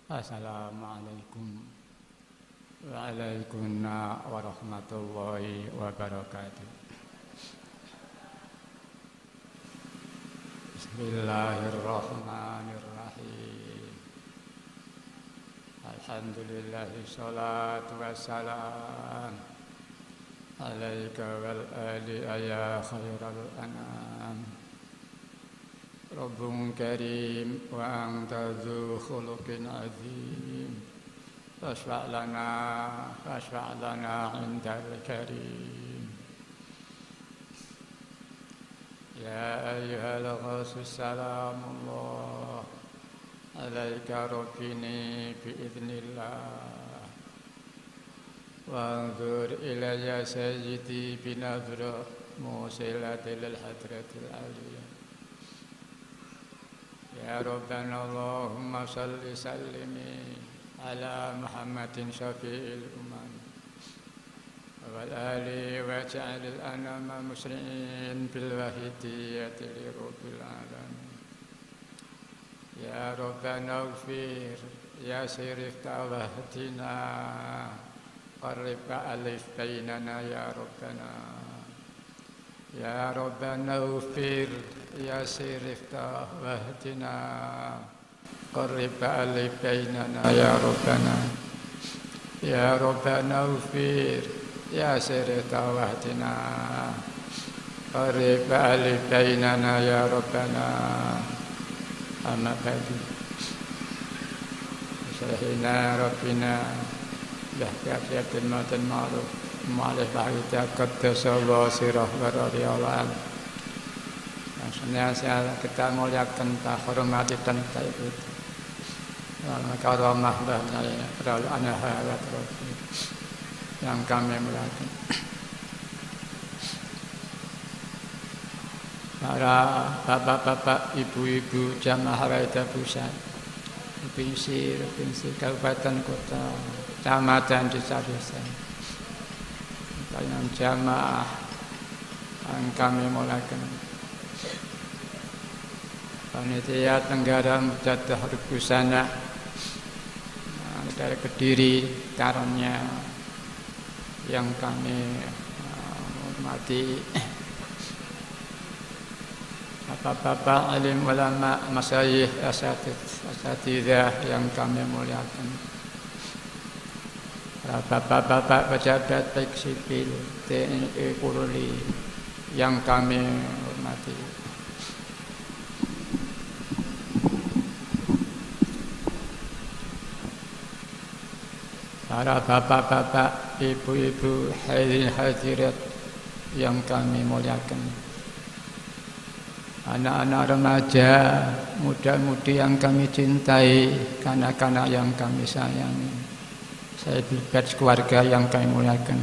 Assalamualaikum Waalaikumsalam warahmatullahi wabarakatuh. Bismillahirrahmanirrahim. Alhamdulillahi salatu wassalam alaika wal ali ya khairal anam. Rabbun karim wa anta dzu khuluqin azim. Fashfa' lana indal karim. Ya ayyuhal ghasus salamullah alaika rabbini biiznillah. Wa anzur ilayya sayyidi binadra musilatil hadratil aliyah. Ya Rabbana Allahumma salli sallimi ala Muhammadin syafi'il umam wal ali waj'alil anama muslimin bil wahidiyyati li rabbil alamin. Ya Rabbana ighfir ya sirif tawahdina qarrib alif bainana ya Rabbana. Ya Rabbana ighfir ya sirif tawahdina qarrib alif bainana ya Rabbana. Ya Rabbana ighfir ya sirif tawahdina qarrib alif bainana ya Rabbana. Amma ba'du. Sahina rabbina bihaqqil mautin ma'ruf ma'alif ba'ita qaddasallahu sirah wa radiyallahu. Senantiasa kita muliakan, kita hormati dan kita ikuti karamah bahaya terlalu aneh yang kami muliakan. Para bapak-bapak, ibu-ibu jamaah Raida Pusat, provinsi kabupaten kota, kecamatan, desa-desa, kalian jamaah yang kami muliakan. Panitia Tenggara Mujadah Rubusana dari Kediri, Karunia yang kami hormati, bapak-bapak alim ulama, masyayikh, asatidzah yang kami muliakan, bapak-bapak pejabat baik sipil, TNI, Polri yang kami hormati. Para bapak-bapak, ibu-ibu, hadirin hadirat yang kami muliakan. Anak-anak remaja, muda-mudi yang kami cintai, kanak-kanak yang kami sayangi. Saya bibat keluarga yang kami muliakan,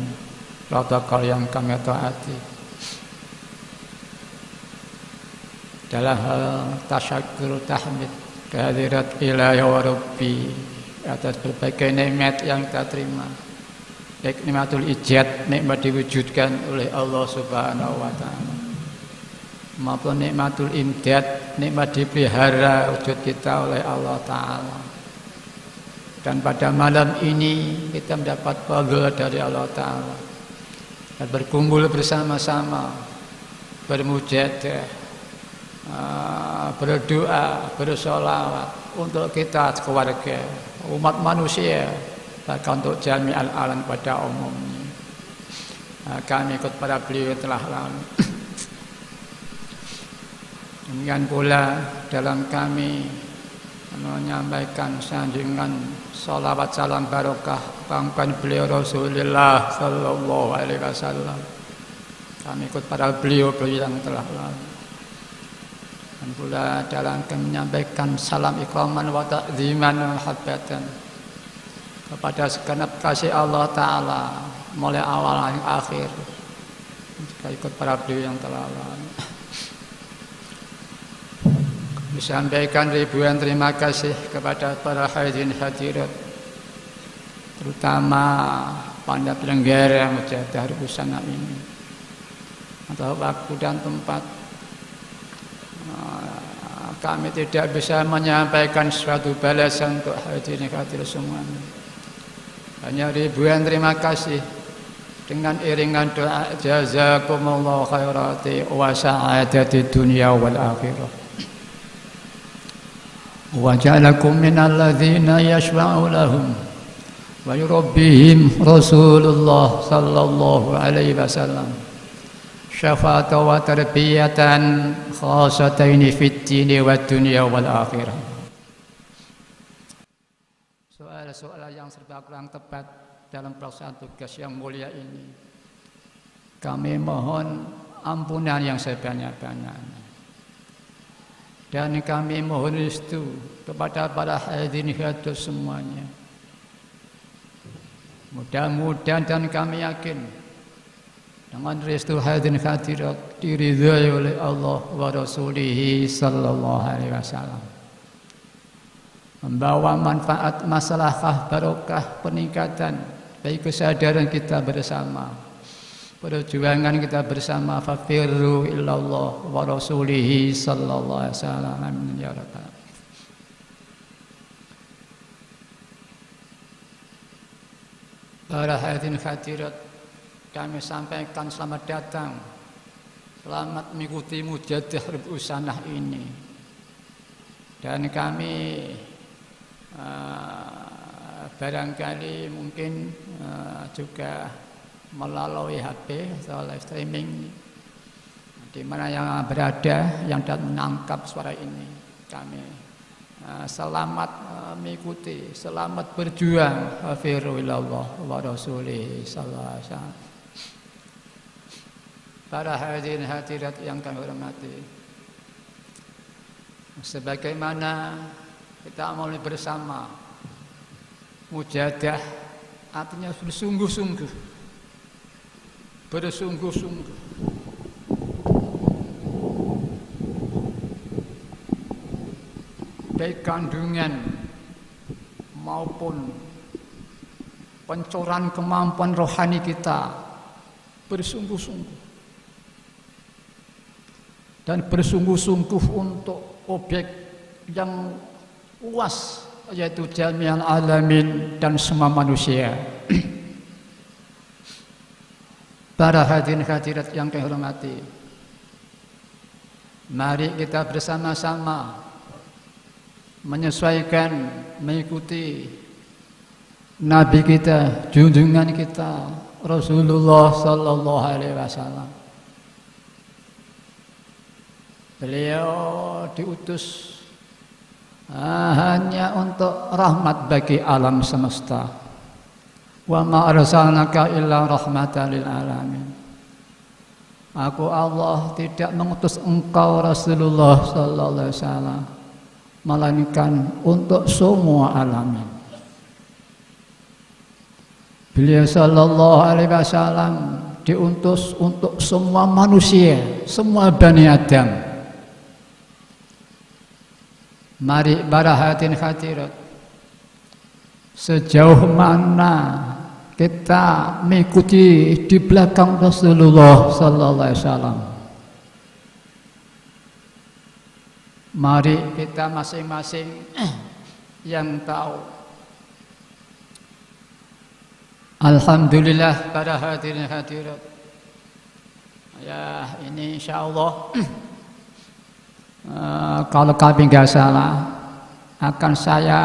protokol yang kami taati. Dalam hal tasyakur tahmid, kehadirat ilahi wa rabbi, atas berbagai nikmat yang kita terima, baik nikmatul ijad, nikmat diwujudkan oleh Allah Subhanahu wa taala, maupun nikmatul imdad, nikmat dipelihara wujud kita oleh Allah taala. Dan pada malam ini kita mendapat fadhil dari Allah taala dan berkumpul bersama-sama, bermujadah, berdoa, bersolawat untuk kita keluarga, umat manusia, bahkan untuk jami'al alam pada umumnya. Kami ikut para beliau telah lalu. Demikian pula dalam kami menyampaikan sanjungan salawat salam barokah pangkat beliau Rasulullah sallallahu alaihi wasallam. Kami ikut para beliau yang telah lalu. Dan pula dalam kami menyampaikan salam ikraman wa ta'ziman wa mahabbatan kepada segenap kasih Allah taala mulai awal hingga akhir. Kita ikut para beliau yang telah lalu. Disampaikan ribuan terima kasih kepada para hadirin hadirat, terutama pada penyelenggara Mujadah Rubusana ini, atau waktu dan tempat kami tidak bisa menyampaikan suatu balasan untuk hadirin hadirat semuanya. Hanya ribuan terima kasih dengan iringan doa jazakumullahu khairati wa sa'adati dunya wal akhirah. Wa ja'alakum minal ladzina yashfa'u lahum wa yurabbihim Rasulullah sallallahu alaihi wasallam. Syafa'ata wa tarbiyatan khasataini fid dini wad dunya wal akhirah. Soal-soal yang serba kurang tepat dalam pelaksanaan tugas yang mulia ini, kami mohon ampunan yang sebanyak-banyaknya. Dan kami mohon restu kepada para hadirin hadirat semuanya. Mudah-mudahan dan kami yakin dengan restu hadirin hadirat diridhai oleh Allah wa Rasulih sallallahu alaihi wasallam, membawa manfaat, maslahah, barokah, peningkatan baik kesadaran kita bersama, perjuangan kita bersama. Fafirru illallah wa Rasulih sallallahu alaihi wasallam. Amin ya rabbal alamin. Para hadirin hadirat, kami sampaikan selamat datang, selamat mengikuti mujadah Rib'us Sanah ini. Dan kami barangkali mungkin juga melalui HP atau live streaming, di mana yang berada yang dapat menangkap suara ini, kami selamat mengikuti, selamat berjuang. Hafiru ilallah wa rasulih sallallahu alaihi wasallam. Para hadirin hadirat yang kami hormati, sebagaimana kita mulai bersama mujadah, artinya bersungguh-sungguh, bersungguh-sungguh baik kandungan maupun pencoran kemampuan rohani kita, bersungguh-sungguh dan bersungguh-sungguh untuk objek yang luas, yaitu jami'al alamin dan semua manusia. Para hadirin hadirat yang kami hormati, mari kita bersama-sama menyesuaikan, mengikuti Nabi kita, junjungan kita Rasulullah sallallahu alaihi wasallam. Beliau diutus hanya untuk rahmat bagi alam semesta. Wa ma arsalnaka illa rahmatan lil alamin. Aku Allah tidak mengutus engkau Rasulullah sallallahu alaihi wasallam melainkan untuk semua alamin. Beliau sallallahu alaihi wasallam diutus untuk semua manusia, semua Bani Adam. Mari para hadirin hadirat, sejauh mana kita mengikuti di belakang Rasulullah sallallahu alaihi wasallam. Mari kita masing-masing yang tahu. Alhamdulillah para hadirin hadirat. Ya, ini insyaallah kalau kami nggak salah akan saya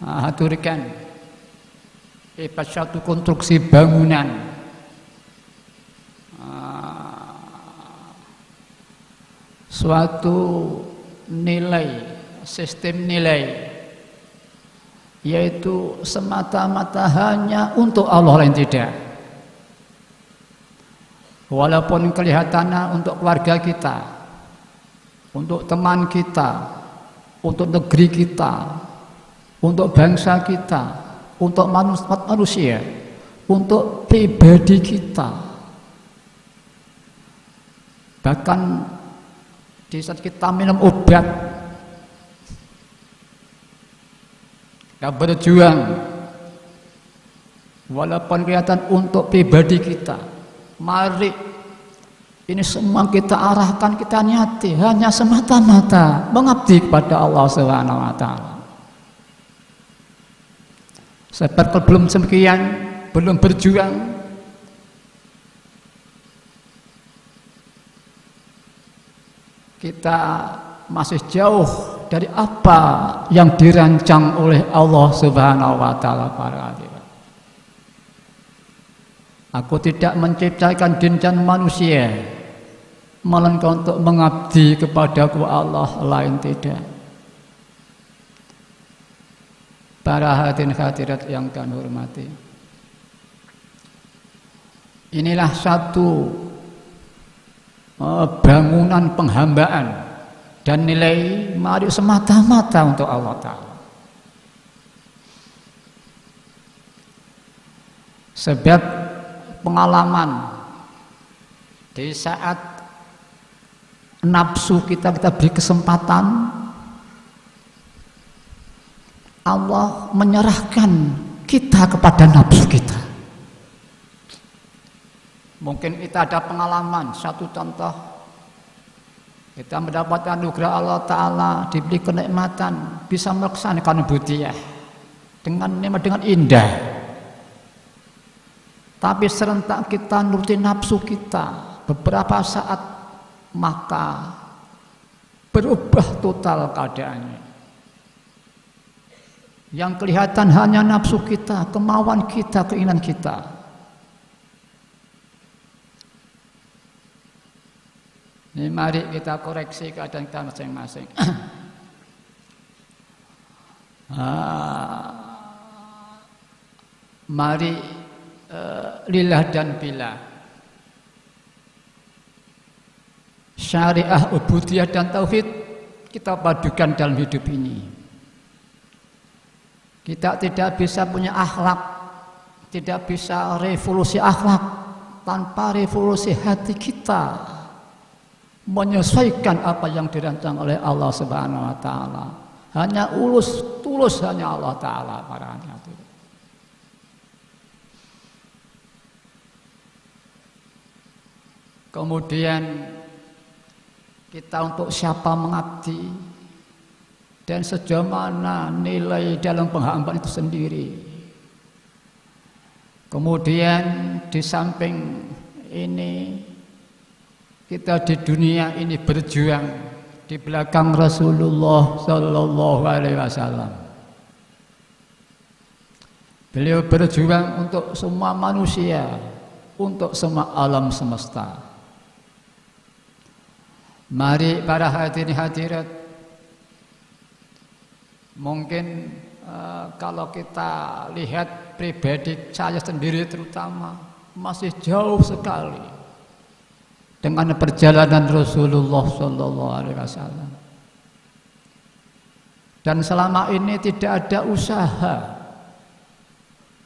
haturkan satu konstruksi bangunan suatu nilai, sistem nilai, yaitu semata-mata hanya untuk Allah lain tidak. Walaupun kelihatannya untuk keluarga kita, untuk teman kita, untuk negeri kita, untuk bangsa kita, untuk manusia, untuk pribadi kita. Bahkan di saat kita minum obat, kita berjuang, walaupun kelihatan untuk pribadi kita, mari Ini semua kita arahkan, kita niati hanya semata-mata mengabdi kepada Allah Subhanahu wa taala. Sebab belum demikian, belum berjuang, kita masih jauh dari apa yang dirancang oleh Allah Subhanahu wa taala para hadirin. Aku tidak menciptakan jin dan manusia melainkan untuk mengabdi kepadaku Allah, lain tidak. Para hadirin hadirat yang kami hormati, inilah satu bangunan penghambaan dan nilai mari semata-mata untuk Allah Ta'ala. Sebab pengalaman di saat nafsu kita beri kesempatan, Allah menyerahkan kita kepada nafsu kita. Mungkin kita ada pengalaman, satu contoh, kita mendapatkan anugerah Allah Ta'ala, diberi kenikmatan, bisa melaksanakan ubudiyah dengan indah. Tapi serentak kita nuruti nafsu kita beberapa saat, maka berubah total keadaannya. Yang kelihatan hanya nafsu kita, kemauan kita, keinginan kita. Ini mari kita koreksi keadaan kita masing-masing. Mari lillah dan billah, syariah, ubudiyah dan tauhid kita padukan dalam hidup ini. Kita tidak bisa punya akhlak, tidak bisa revolusi akhlak tanpa revolusi hati kita, menyesuaikan apa yang dirancang oleh Allah Subhanahu wa taala. Hanya tulus hanya Allah Ta'ala para hadirin. Kemudian kita untuk siapa mengabdi dan sejauh mana nilai dalam penghambaan itu sendiri. Kemudian di samping ini kita di dunia ini berjuang di belakang Rasulullah Sallallahu Alaihi Wasallam. Beliau berjuang untuk semua manusia, untuk semua alam semesta. Mari para hadirin hadirat, mungkin kalau kita lihat pribadi saya sendiri terutama masih jauh sekali dengan perjalanan Rasulullah Sallallahu Alaihi Wasallam. Dan selama ini tidak ada usaha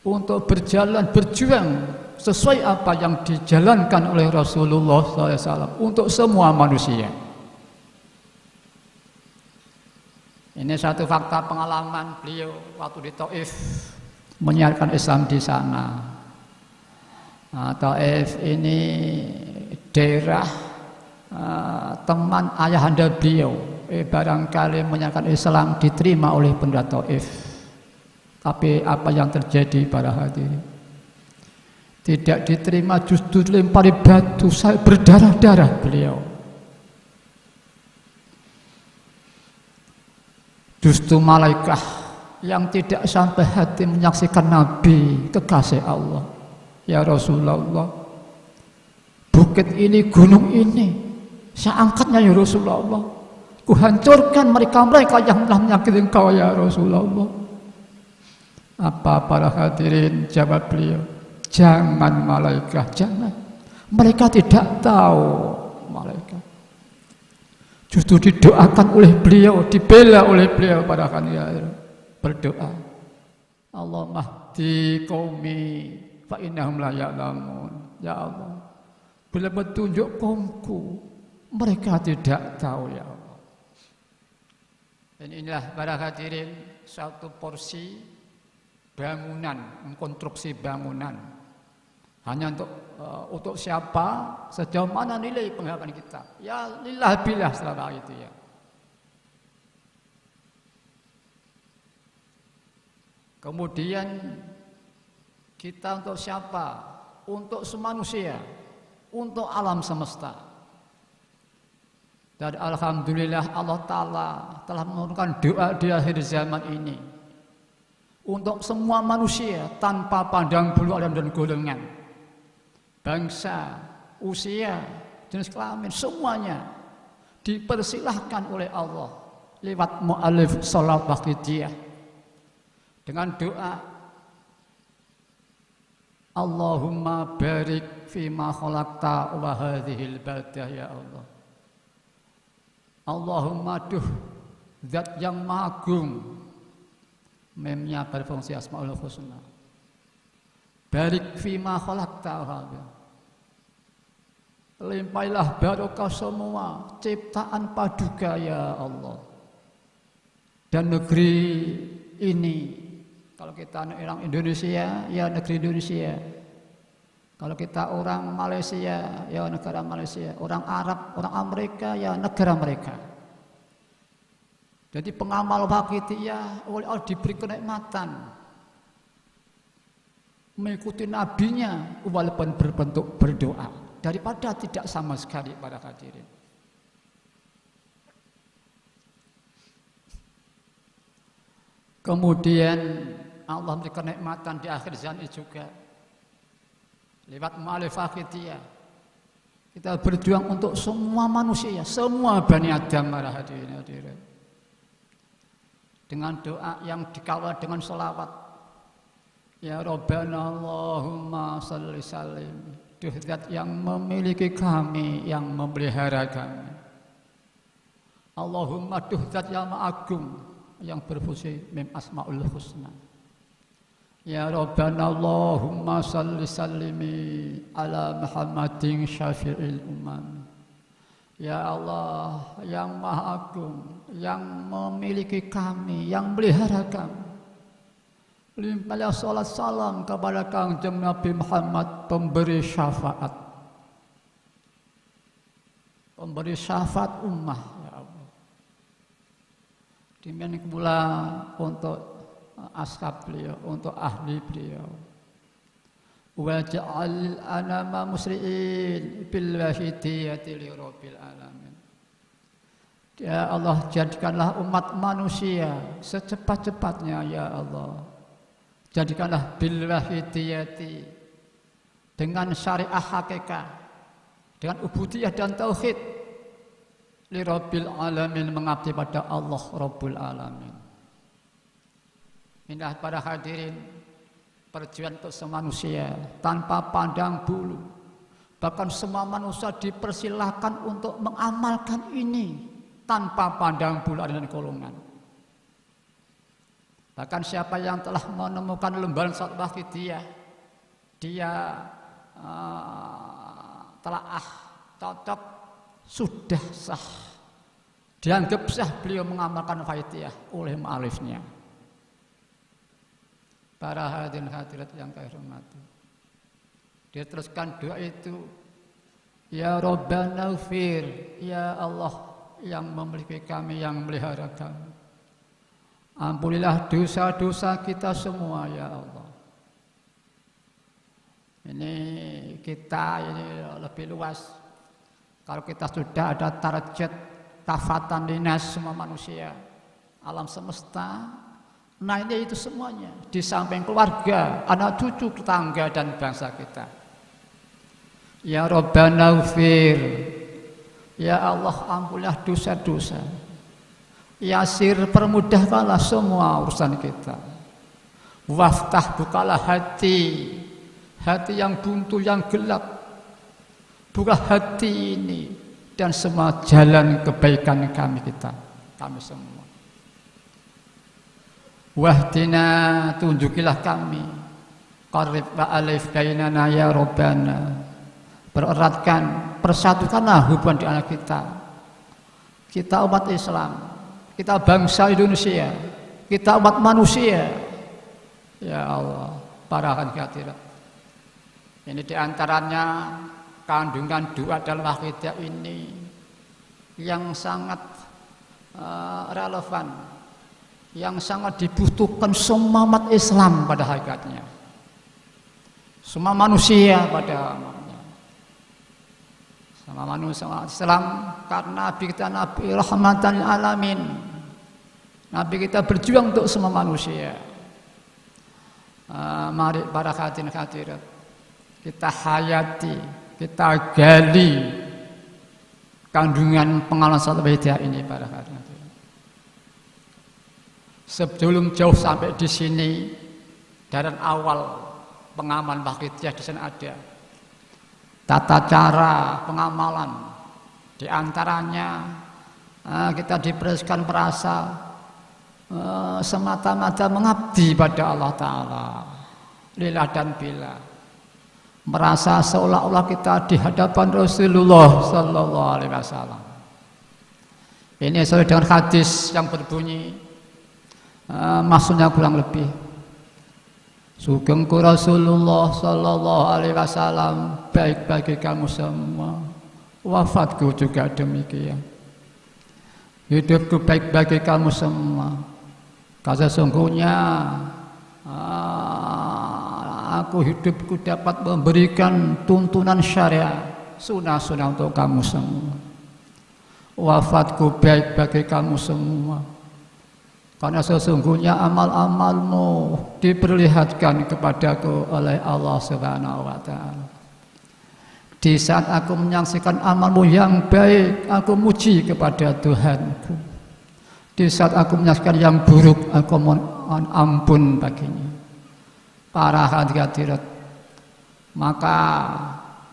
untuk berjuang sesuai apa yang dijalankan oleh Rasulullah SAW untuk semua manusia. Ini satu fakta pengalaman beliau waktu di Taif menyiarkan Islam di sana. Taif ini daerah teman ayahanda beliau. Barangkali menyiarkan Islam diterima oleh penduduk Taif. Tapi apa yang terjadi para hadirin? Tidak diterima, justru dilempari batu, saya berdarah-darah beliau. Justru malaikat yang tidak sampai hati menyaksikan Nabi kekasih Allah. Ya Rasulullah, bukit ini, gunung ini, saya angkatnya ya Rasulullah. Ku hancurkan mereka-mereka yang telah menyakiti engkau ya Rasulullah. Apa para hadirin jawab beliau? Jangan malaikat, jangan. Mereka tidak tahu malaikat. Justru didoakan oleh beliau, dibela oleh beliau pada hadirin. Berdoa, Allahumma hdi qaumi fa innahum la ya'lamun. Ya Allah, bila petunjuk kaumku, mereka tidak tahu ya Allah. Dan inilah para hadirin satu porsi bangunan, konstruksi bangunan Hanya untuk siapa, sejauh mana nilai pengharapan kita. Ya lillah billah setelah itu ya. Kemudian kita untuk siapa? Untuk semanusia, untuk alam semesta. Dan alhamdulillah Allah Ta'ala telah menurunkan doa di akhir zaman ini untuk semua manusia tanpa pandang bulu dan golongan, bangsa, usia, jenis kelamin, semuanya dipersilahkan oleh Allah lewat mu'alif salat waqidiyah dengan doa Allahumma barik fima khalaqta wa hadhil baldah ya Allah. Allahumma duh zat yang maha agung, memnya berfungsi asmaul husna. Barik fima khalaqta hadha. Limpailah barokah semua ciptaan paduka ya Allah. Dan negeri ini, kalau kita orang Indonesia, ya negeri Indonesia. Kalau kita orang Malaysia, ya negara Malaysia. Orang Arab, orang Amerika, ya negara mereka. Jadi pengamal waqidiyah oleh Allah diberi kenikmatan mengikuti nabinya walaupun berbentuk berdoa daripada tidak sama sekali para hadirin. Kemudian Allah memberi kenikmatan di akhir zaman juga lewat mu'alif waqidiyah. Kita berjuang untuk semua manusia, semua Bani Adam para hadirin. Dengan doa yang dikawal dengan sholawat. Ya Rabbana Allahumma salli salim. Duh zat yang memiliki kami, yang memelihara kami. Allahumma duh zat yang agung, yang berfungsi mim asmaul husna. Ya Rabbana Allahumma salli salimi ala Muhammadin syafi'il umam. Ya Allah yang maha agung, yang memiliki kami, yang melihara kami. Limpahlah salat salam kepada Kangjeng Nabi Muhammad, pemberi syafaat. Pemberi syafaat ummah ya Allah. Demikian pula untuk ashab beliau, untuk ahli beliau. Waj'al anama musri'in bil wahidiyati li rabbil alamin. Ya Allah, jadikanlah umat manusia secepat-cepatnya ya Allah. Jadikanlah bil wahidiyati, dengan syariah hakikat, dengan ubudiyah dan tauhid, li rabbil alamin, mengabdi pada Allah Rabbul alamin. Indah para hadirin, perjuangan untuk semua manusia tanpa pandang bulu. Bahkan semua manusia dipersilahkan untuk mengamalkan ini tanpa pandang bulu dan golongan. Bahkan siapa yang telah menemukan lembaran salat waqidiyah, dia telah cocok, sudah sah, dianggap sah beliau mengamalkan waqidiyah oleh mu'alifnya. Para hadirin hadirat yang kami hormati, dia teruskan doa itu, ya Rabbana ighfir, ya Allah yang memiliki kami, yang melihara kami, ampunilah dosa-dosa kita semua ya Allah. Ini kita ini lebih luas. Kalau kita sudah ada target kafatan linas semua manusia, alam semesta, nah ini itu semuanya, di samping keluarga, anak cucu, tetangga dan bangsa kita. Ya Rabbana ighfir, ya Allah ampunilah dosa-dosa. Yasir, permudahkanlah semua urusan kita. Waftah, bukalah hati, hati yang buntu, yang gelap. Buka hati ini dan semua jalan kebaikan kami semua. Wahdina, tunjukilah kami. Qarrib wa alif bainana ya Rabbana. Bereratkan, persatukanlah hubungan di antara kita. Kita umat Islam, kita bangsa Indonesia, kita umat manusia. Ya Allah, para hadirat. Ini diantaranya kandungan doa dalam akidah ini yang sangat relevan, yang sangat dibutuhkan semua umat Islam pada hakikatnya, semua manusia pada amalnya, sama manusia Islam, karena Nabi kita Nabi rahmatan lil alamin. Nabi kita berjuang untuk semua manusia. Mari para hadirin hadirat, kita hayati, kita gali kandungan pengalaman salat beda ini para hadirin. Sebelum jauh sampai di sini, dari awal pengamal wakidiyah di sana ada tata cara pengamalan. Di antaranya kita dipersiapkan merasa semata-mata mengabdi pada Allah Ta'ala, lillah dan billah, merasa seolah-olah kita di hadapan Rasulullah Sallallahu Alaihi Wasallam. Ini sesuai dengan hadis yang berbunyi, maksudnya kurang lebih, sugengku Rasulullah Sallallahu Alaihi Wasallam baik bagi kamu semua, wafatku juga demikian, hidupku baik bagi kamu semua. Karena sesungguhnya aku hidupku dapat memberikan tuntunan syariat, sunnah-sunnah untuk kamu semua. Wafatku baik bagi kamu semua. Karena sesungguhnya amal-amalmu diperlihatkan kepadaku oleh Allah Subhanahu wa Ta'ala. Di saat aku menyaksikan amalmu yang baik, aku muji kepada Tuhanku. Di saat aku menyaksikan yang buruk, aku mohon ampun baginya. Para hadirat, maka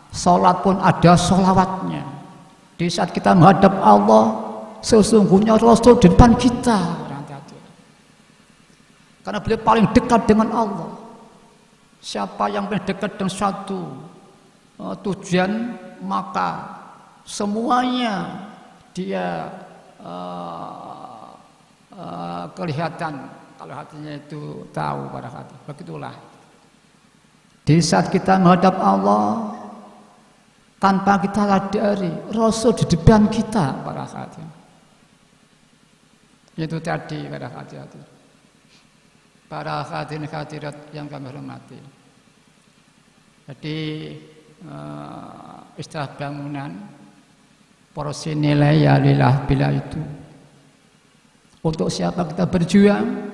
sholat pun ada sholawatnya. Di saat kita menghadap Allah, sesungguhnya Rasul di depan kita. Karena beliau paling dekat dengan Allah. Siapa yang paling dekat dengan suatu tujuan, maka semuanya dia kelihatan kalau hatinya itu tahu pada hati. Begitulah. Di saat kita menghadap Allah, tanpa kita sadari, Rasul di depan kita pada hati. Itu tadi pada hati-hati. Para hadirin hadirat yang kami hormati. Jadi istilah bangunan porsi nilai ya lillah billah itu untuk siapa kita berjuang?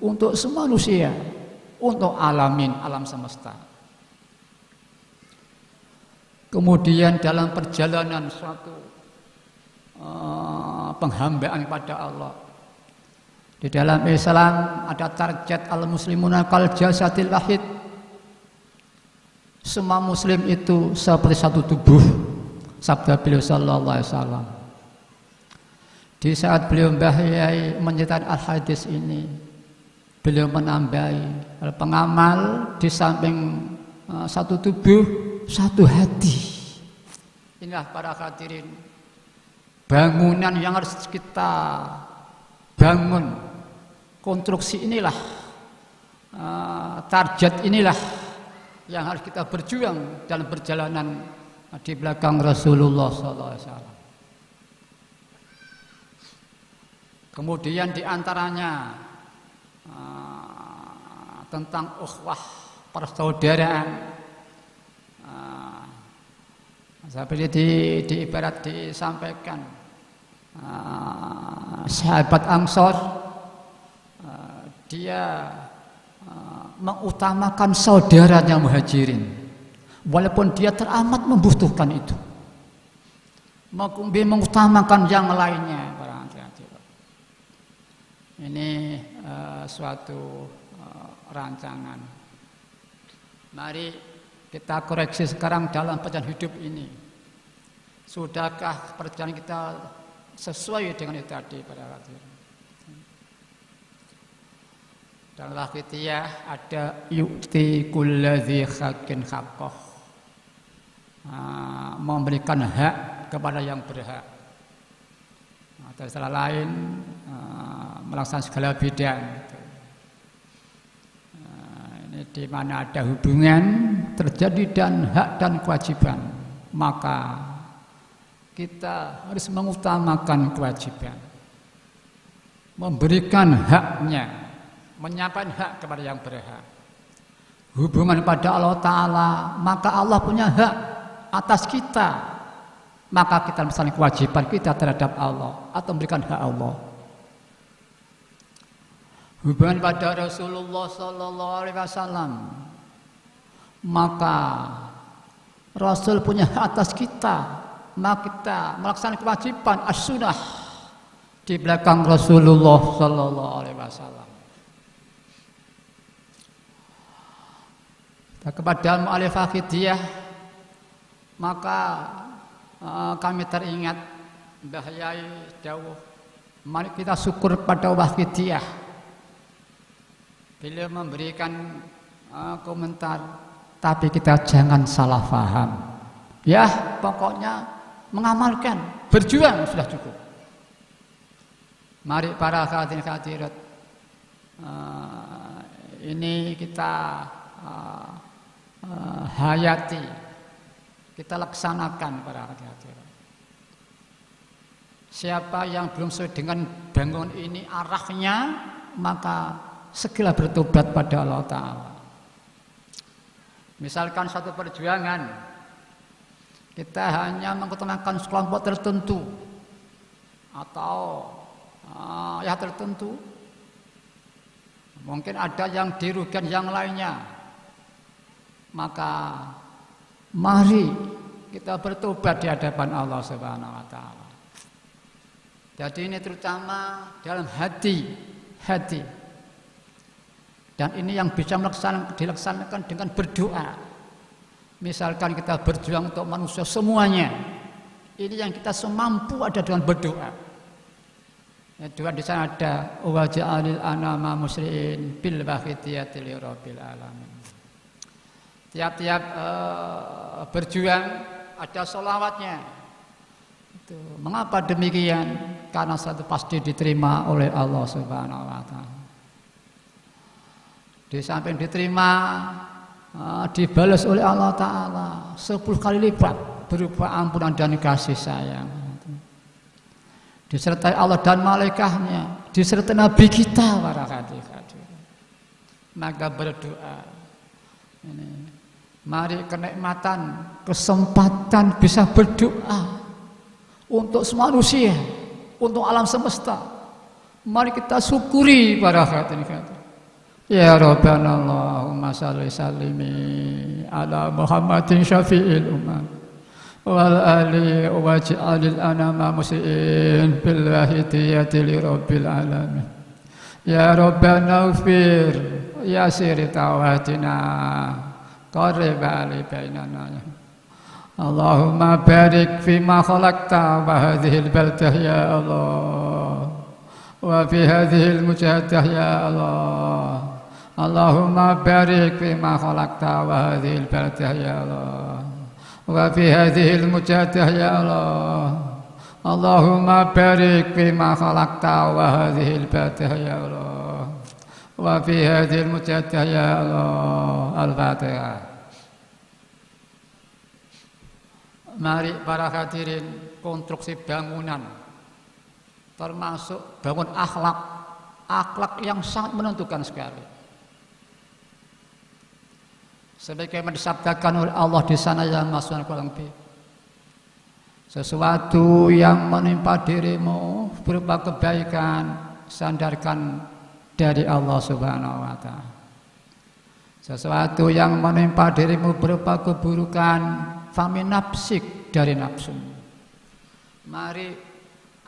Untuk semua manusia, untuk alamin, alam semesta. Kemudian dalam perjalanan suatu penghambaan kepada Allah, di dalam Islam ada target al-muslimuna kal jasadil wahid. Semua muslim itu seperti satu tubuh, sabda beliau sallallahu alaihi wasallam. Di saat beliau membahyai menceritakan al-hadis ini, beliau menambahi pengamal di samping satu tubuh, satu hati. Inilah para hadirin, bangunan yang harus kita bangun, konstruksi inilah, target inilah yang harus kita berjuang dalam perjalanan di belakang Rasulullah SAW. Kemudian diantaranya tentang ukhuwah persaudaraan. Seperti di ibarat disampaikan, sahabat Ansor dia mengutamakan saudaranya Muhajirin, walaupun dia teramat membutuhkan itu, mengutamakan yang lainnya. Ini suatu rancangan. Mari kita koreksi sekarang dalam perjalanan hidup ini. Sudahkah perjalanan kita sesuai dengan itu tadi pada waktu itu? Dalam wakidiyah ada yu'ti kulladzi haqqin haqqah, memberikan hak kepada yang berhak. Atau salah lain melaksanakan segala bidang. Ini di mana ada hubungan terjadi dan hak dan kewajiban, maka kita harus mengutamakan kewajiban, memberikan haknya, menyampaikan hak kepada yang berhak. Hubungan pada Allah Ta'ala, maka Allah punya hak atas kita, maka kita misalnya kewajiban kita terhadap Allah atau memberikan hak Allah. Hubungan pada Rasulullah Sallallahu Alaihi Wasallam, maka Rasul punya hak atas kita, maka kita melaksanakan kewajiban as-sunnah di belakang Rasulullah Sallallahu Alaihi Wasallam. Kepada mu'alifah Hidayah, maka kami teringat Mbah Yai dawuh, mari kita syukur pada Wahidiyah. Beliau memberikan komentar, tapi kita jangan salah paham. Ya, pokoknya mengamalkan, berjuang sudah cukup. Mari para hadirin hadirat, ini kita hayati, kita laksanakan para hadirin. Siapa yang belum sesuai dengan bangun ini arahnya, maka segera bertobat pada Allah Ta'ala. Misalkan satu perjuangan, kita hanya mengutamakan kelompok tertentu atau ya tertentu, mungkin ada yang dirugikan yang lainnya, maka mari kita bertobat di hadapan Allah Subhanahu wa Ta'ala. Jadi ini terutama dalam hati. Dan ini yang bisa dilaksanakan dengan berdoa. Misalkan kita berjuang untuk manusia semuanya, ini yang kita semampu ada dengan berdoa. Ya, doa di sana ada waj'alil anama muslimin bil wahidiyati li rabbil alamin. Tiap-tiap berjuang ada sholawatnya. Itu. Mengapa demikian? Karena satu pasti diterima oleh Allah Subhanahu wa Ta'ala. Di samping diterima, dibalas oleh Allah Ta'ala 10 kali lipat berupa ampunan dan kasih sayang. Disertai Allah dan malaikatnya, disertai Nabi kita para hadirin. Maka berdoa. Ini. Mari kenikmatan, kesempatan bisa berdoa untuk semua manusia, untuk alam semesta. Mari kita syukuri para hadirin. Ya Rabbana Allahumma salli sallimi ala Muhammadin syafi'il ummah wal ali waj'alil anama muslimin bil wahidiyati li rabbil alamin. Ya Rabbana ufir ya siri tawatina qarib ali bainana. Allahumma barik fima khalaqta wa hadhil baldah ya Allah wa fi hadhil mujahadah ya Allah. Allahumma barik fima khalaqta wa hadhil baldah ya Allah wa fi hadhil mujahadah ya Allah. Allahumma barik fima khalaqta wa hadhil baldah ya Allah wa fi hadhil mujahadah ya Allah. Al-Fatihah. Mari para hadirin, konstruksi bangunan termasuk bangun akhlak yang sangat menentukan sekali. Sebagaimana disabdakan oleh Allah di sana yang masuk Al-Quran, sesuatu yang menimpa dirimu berupa kebaikan, sandarkan dari Allah Subhanahu wa Ta'ala. Sesuatu yang menimpa dirimu berupa keburukan, famin nafsik, dari nafsu. Mari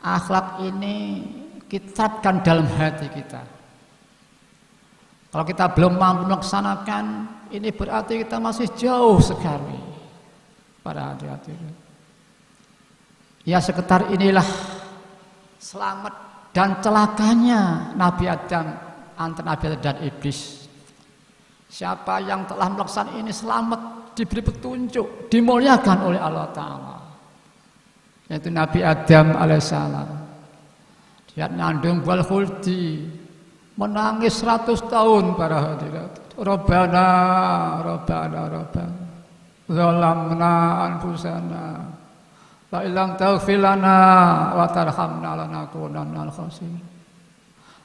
akhlak ini kita tetapkan dalam hati kita. Kalau kita belum mampu melaksanakan, ini berarti kita masih jauh sekali. Para hadirin. Ya sekitar inilah selamat dan celakanya Nabi Adam antara Nabi Adam dan Iblis. Siapa yang telah melaksanakan ini selamat, diberi petunjuk, dimuliakan oleh Allah Ta'ala, yaitu Nabi Adam alaihissalam. Dia nandung wal khuldi, menangis 100 tahun para hadirat. Rabbana zalamna anfusana la illam taghfir lana wa tarhamna lanakunanna minal khasirin.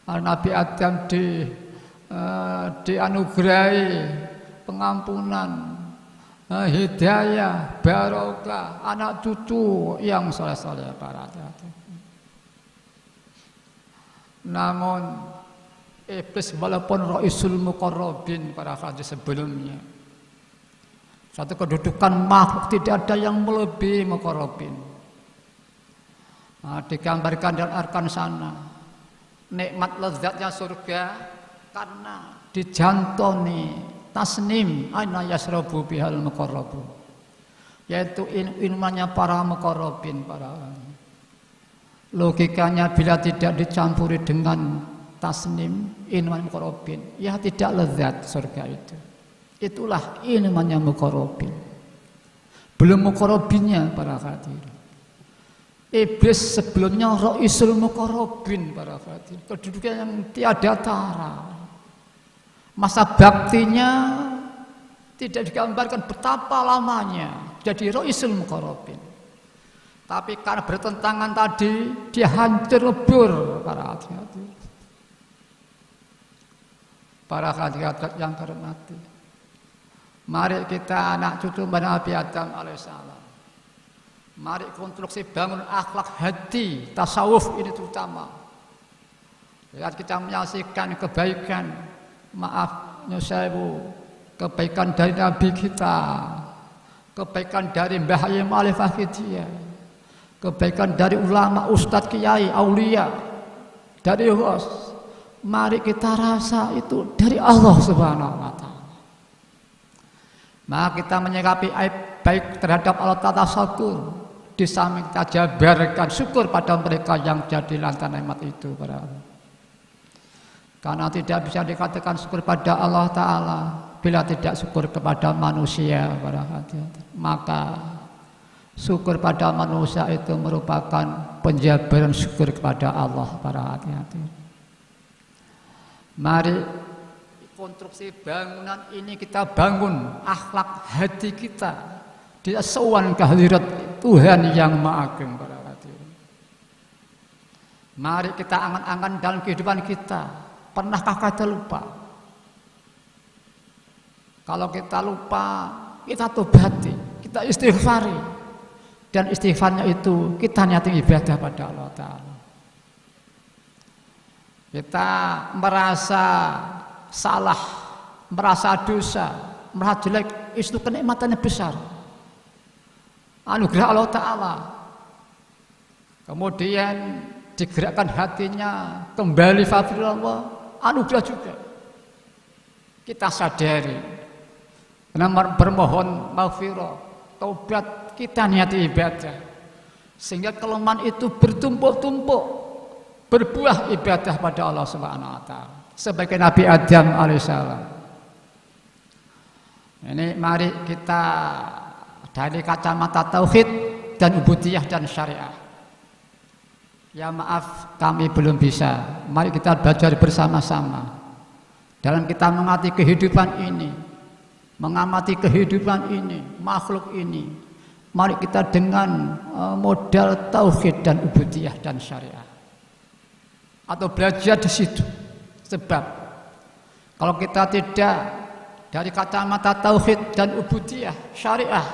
Nabi Adam dianugerahi pengampunan, hidayah, barokah, anak cucu yang soleh-soleh para hadirat. Namun iblis walaupun Raisul Muqarrabin para hadirin sebelumnya, satu kedudukan makhluk tidak ada yang melebihi Muqarrabin. Digambarkan dalam arkan sana nikmat lezatnya surga karena dijantoni tasnim aina yasrabu bihal muqarrabun, yaitu ilmunya para muqarrabin para. Logikanya bila tidak dicampuri dengan tasnim ilmunya muqarrabin, ya tidak lezat surga itu. Itulah ilmunya muqarrabin. Belum muqarrabinnya para hadirin. Iblis sebelumnya Raisul Muqarrabin para hadirin, kedudukan yang tiada tara. Masa baktinya tidak digambarkan betapa lamanya jadi Raisul Muqarrabin. Tapi karena bertentangan tadi dia hancur lebur para hadirin. Para hadirat yang terhormati, mari kita anak cucu Nabi Adam alaihissalam, mari konstruksi bangun akhlak hati tasawuf ini terutama. Lihat kita menyaksikan kebaikan, maaf nyusabu, kebaikan dari Nabi kita, kebaikan dari Mbah Hayyim Al-Faqidiyah, kebaikan dari ulama, ustadz, kiai, aulia, dari Ghos. Mari kita rasa itu dari Allah Subhanahu wa Ta'ala. Maka kita menyikapi aib baik terhadap Allah Ta'ala syukur, di samping kita jabarkan syukur pada mereka yang jadi lantaran nikmat itu para. Karena tidak bisa dikatakan syukur pada Allah Ta'ala bila tidak syukur kepada manusia para hadirin. Maka syukur pada manusia itu merupakan penjabaran syukur kepada Allah para hadirin. Mari konstruksi bangunan ini kita bangun akhlak hati kita di sowan kehadirat Tuhan yang Maha Agung para hadirin. Mari kita angan-angan dalam kehidupan kita, pernahkah kita lupa? Kalau kita lupa, kita tobati, kita istighfari, dan istighfarnya itu kita niati ibadah pada Allah Ta'ala. Kita merasa salah, merasa dosa, merasa jelek, itu kenikmatannya besar. Anugerah Allah Ta'ala. Kemudian digerakkan hatinya kembali fadlullah, anugerah juga. Kita sadari, bermohon maghfirah, taubat, kita niati ibadah. Sehingga kelemahan itu bertumpuk-tumpuk, berbuah ibadah pada Allah Subhanahu wa Ta'ala sebagai Nabi Adam alaihissalam. Ini mari kita dari kacamata tauhid dan ubudiyah dan syariah. Ya maaf kami belum bisa. Mari kita belajar bersama-sama dalam kita mengamati kehidupan ini, mengamati kehidupan ini, makhluk ini. Mari kita dengan modal tauhid dan ubudiyah dan syariah. Atau belajar di situ. Sebab kalau kita tidak dari kacamata tauhid dan ubudiyah syariah,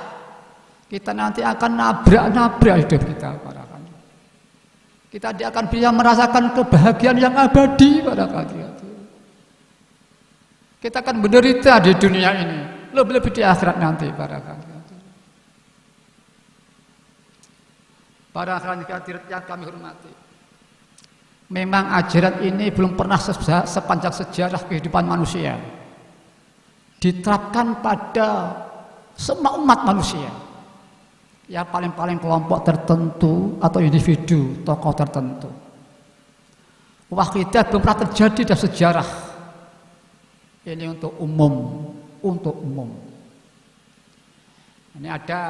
kita nanti akan nabrak-nabrak hidup kita para kali. Kita tidak akan bisa merasakan kebahagiaan yang abadi para kali. Kita akan menderita di dunia ini, lebih-lebih di akhirat nanti para kali. Para hadirat yang kami hormati, memang ajaran ini belum pernah sepanjang sejarah kehidupan manusia diterapkan pada semua umat manusia. Ya paling-paling kelompok tertentu atau individu, tokoh tertentu. Wahidah belum pernah terjadi dalam sejarah. Ini untuk umum. Ini ada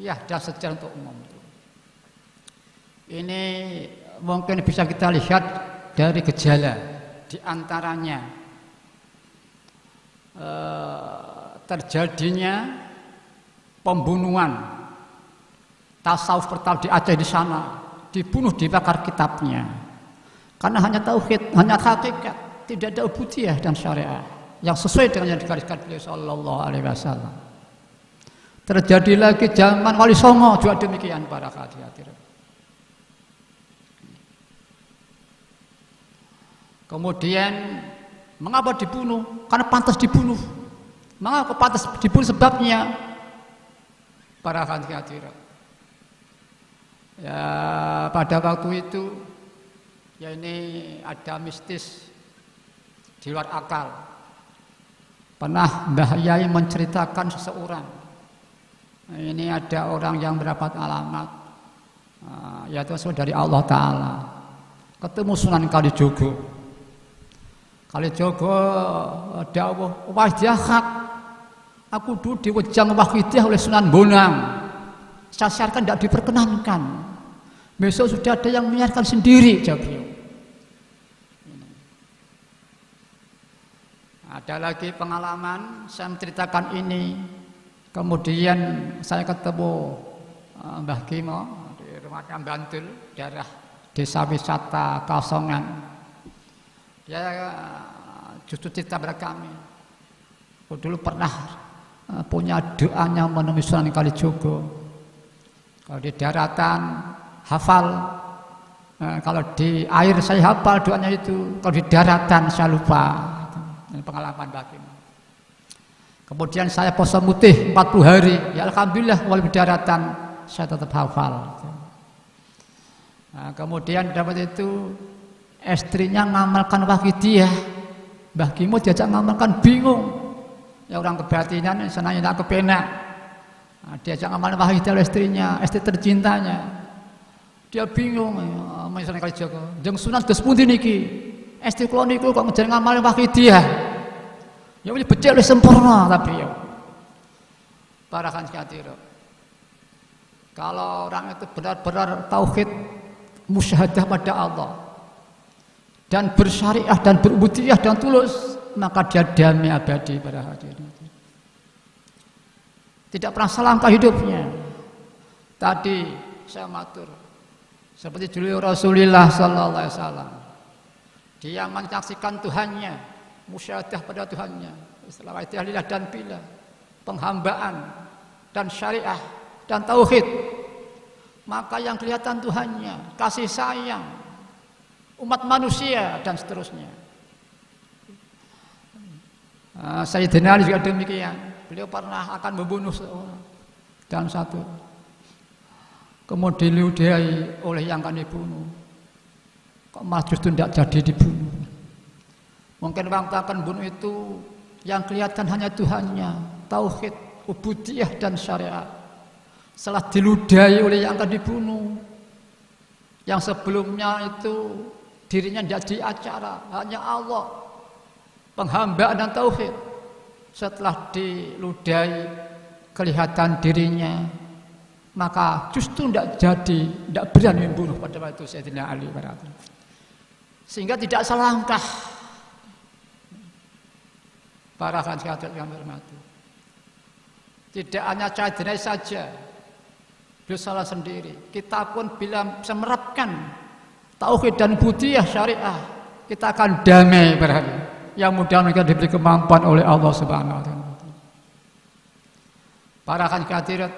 ya dalam sejarah untuk umum. Ini mungkin bisa kita lihat dari gejala di antaranya terjadinya pembunuhan tasawuf pertama di Aceh di sana, dibunuh, dibakar kitabnya karena hanya tauhid, hanya hakikat, tidak ada ubudiyah dan syariah yang sesuai dengan yang digariskan beliau sallallahu alaihi wasallam. Terjadi lagi zaman Wali Songo juga demikian para hadirin. Kemudian mengapa dibunuh? Karena pantas dibunuh. Mengapa pantas dibunuh? Sebabnya para hadirin. Ya pada waktu itu ya ini ada mistis di luar akal. Pernah Mbah Yai menceritakan seseorang. Ini ada orang yang mendapat alamat, yaitu dari Allah Ta'ala. Ketemu Sunan Kalijogo. Kalijogo dawuh, wah jahat. Aku dulu diwejang Wahidiyah oleh Sunan Bonang. Saya siarkan tidak diperkenankan. Besok sudah ada yang menyiarkan sendiri, jawab beliau. Ada lagi pengalaman, saya menceritakan ini. Kemudian saya ketemu Mbah Kimo di rumahnya Bantul, daerah desa wisata Kasongan. Dia justru cerita pada kami. Oh, dulu pernah punya doanya menemui Sunan Kalijogo. Kalau di daratan hafal, kalau di air saya hafal doanya itu. Kalau di daratan saya lupa. Ini pengalaman Mbah Kimo. Kemudian saya puasa mutih 40 hari. Ya alhamdulillah walaupun daratan saya tetap hafal. Nah, kemudian dapat itu istrinya ngamalkan Wahidiyah. Mbah Kimo diajak ngamalkan bingung. Ya orang kebatinan senangnya tak kepenak. Nah, diajak ngamalkan Wahidiyah oleh istrinya, istri tercintanya. Dia bingung. Misalnya kali Joko, jeung Sunan geus pundi niki? Istri kula niku kok ngejar ngamalkan Wahidiyah. Ya boleh becek oleh sempurna tapi ya. Parakan sekatiro. Kalau orang itu benar-benar tauhid, musyahadah pada Allah dan bersyariah dan berubudiyah dan tulus, maka dia damai abadi pada hadirin. Tidak pernah selangkah hidupnya. Tadi saya matur seperti dulu Rasulullah sallallahu alaihi wasallam. Dia menyaksikan Tuhannya, musyahadah pada Tuhannya, setelah istilah dan bila, penghambaan dan syariah dan tauhid, maka yang kelihatan Tuhannya, kasih sayang umat manusia dan seterusnya. Sayyidina Ali juga demikian. Beliau pernah akan membunuh seorang dan satu, kemudian diludahi oleh yang akan dibunuh. Kok malah justru tidak jadi dibunuh? Mungkin waktu akan bunuh itu yang kelihatan hanya Tuhannya, tauhid, ubudiyah dan syariat. Setelah diludahi oleh yang akan dibunuh, yang sebelumnya itu dirinya tidak di acara, hanya Allah, penghambaan dan tauhid. Setelah diludahi kelihatan dirinya, maka justru tidak jadi, tidak berani membunuh pada waktu Sayyidina Ali. Sehingga tidak selangkah. Para hadirin yang hormati. Tidak hanya Sayyidina saja, beliau salah sendiri. Kita pun bila bisa menerapkan tauhid dan ubudiyah syariah, kita akan damai berhari. Yang mudah-mudahan diberi kemampuan oleh Allah Subhanahu wa taala. Para hadirin,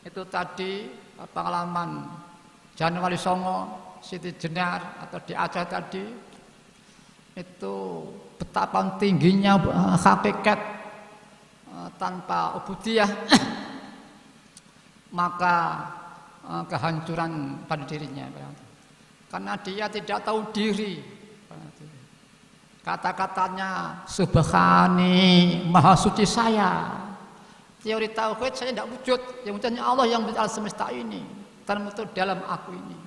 itu tadi pengalaman Jalan Wali Songo, Siti Jenar atau di Aceh tadi. Itu betapa tingginya hakikat tanpa ubudiyah, maka kehancuran pada dirinya, karena dia tidak tahu diri. Kata-katanya subhani, maha suci saya. Teori tauhid saya tidak wujud, yang wujudnya Allah yang alam semesta ini, termuncul dalam aku ini.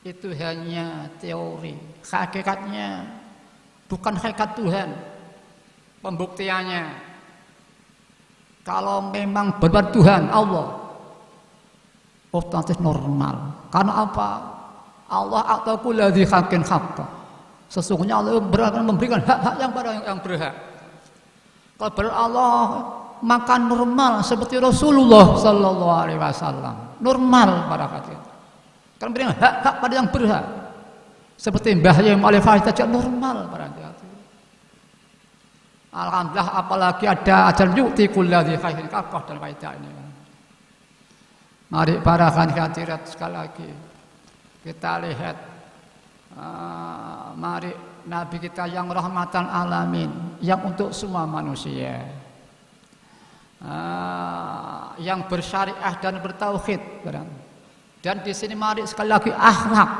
Itu hanya teori, hakikatnya bukan hakikat Tuhan. Pembuktiannya, kalau memang benar Tuhan Allah, otomatis normal. Karena apa? Allah ataku ladzi haqqin haqqa. Sesungguhnya Allah akan memberikan hak-hak yang pada yang berhak. Kalau Allah makan normal seperti Rasulullah Sallallahu Alaihi Wasallam, normal para hadirin. Kan berikan hak-hak pada yang berhak. Seperti Mbah Yai Ma'arif saja normal para hadirin. Alhamdulillah, apalagi ada ajal yu'ti kulladzi khairin kafah dalam kaidah ini. Mari para hadirat sekali lagi kita lihat, mari Nabi kita yang rahmatan alamin, yang untuk semua manusia, yang bersyariah dan bertauhid. Dan di sini mari sekali lagi akhlak.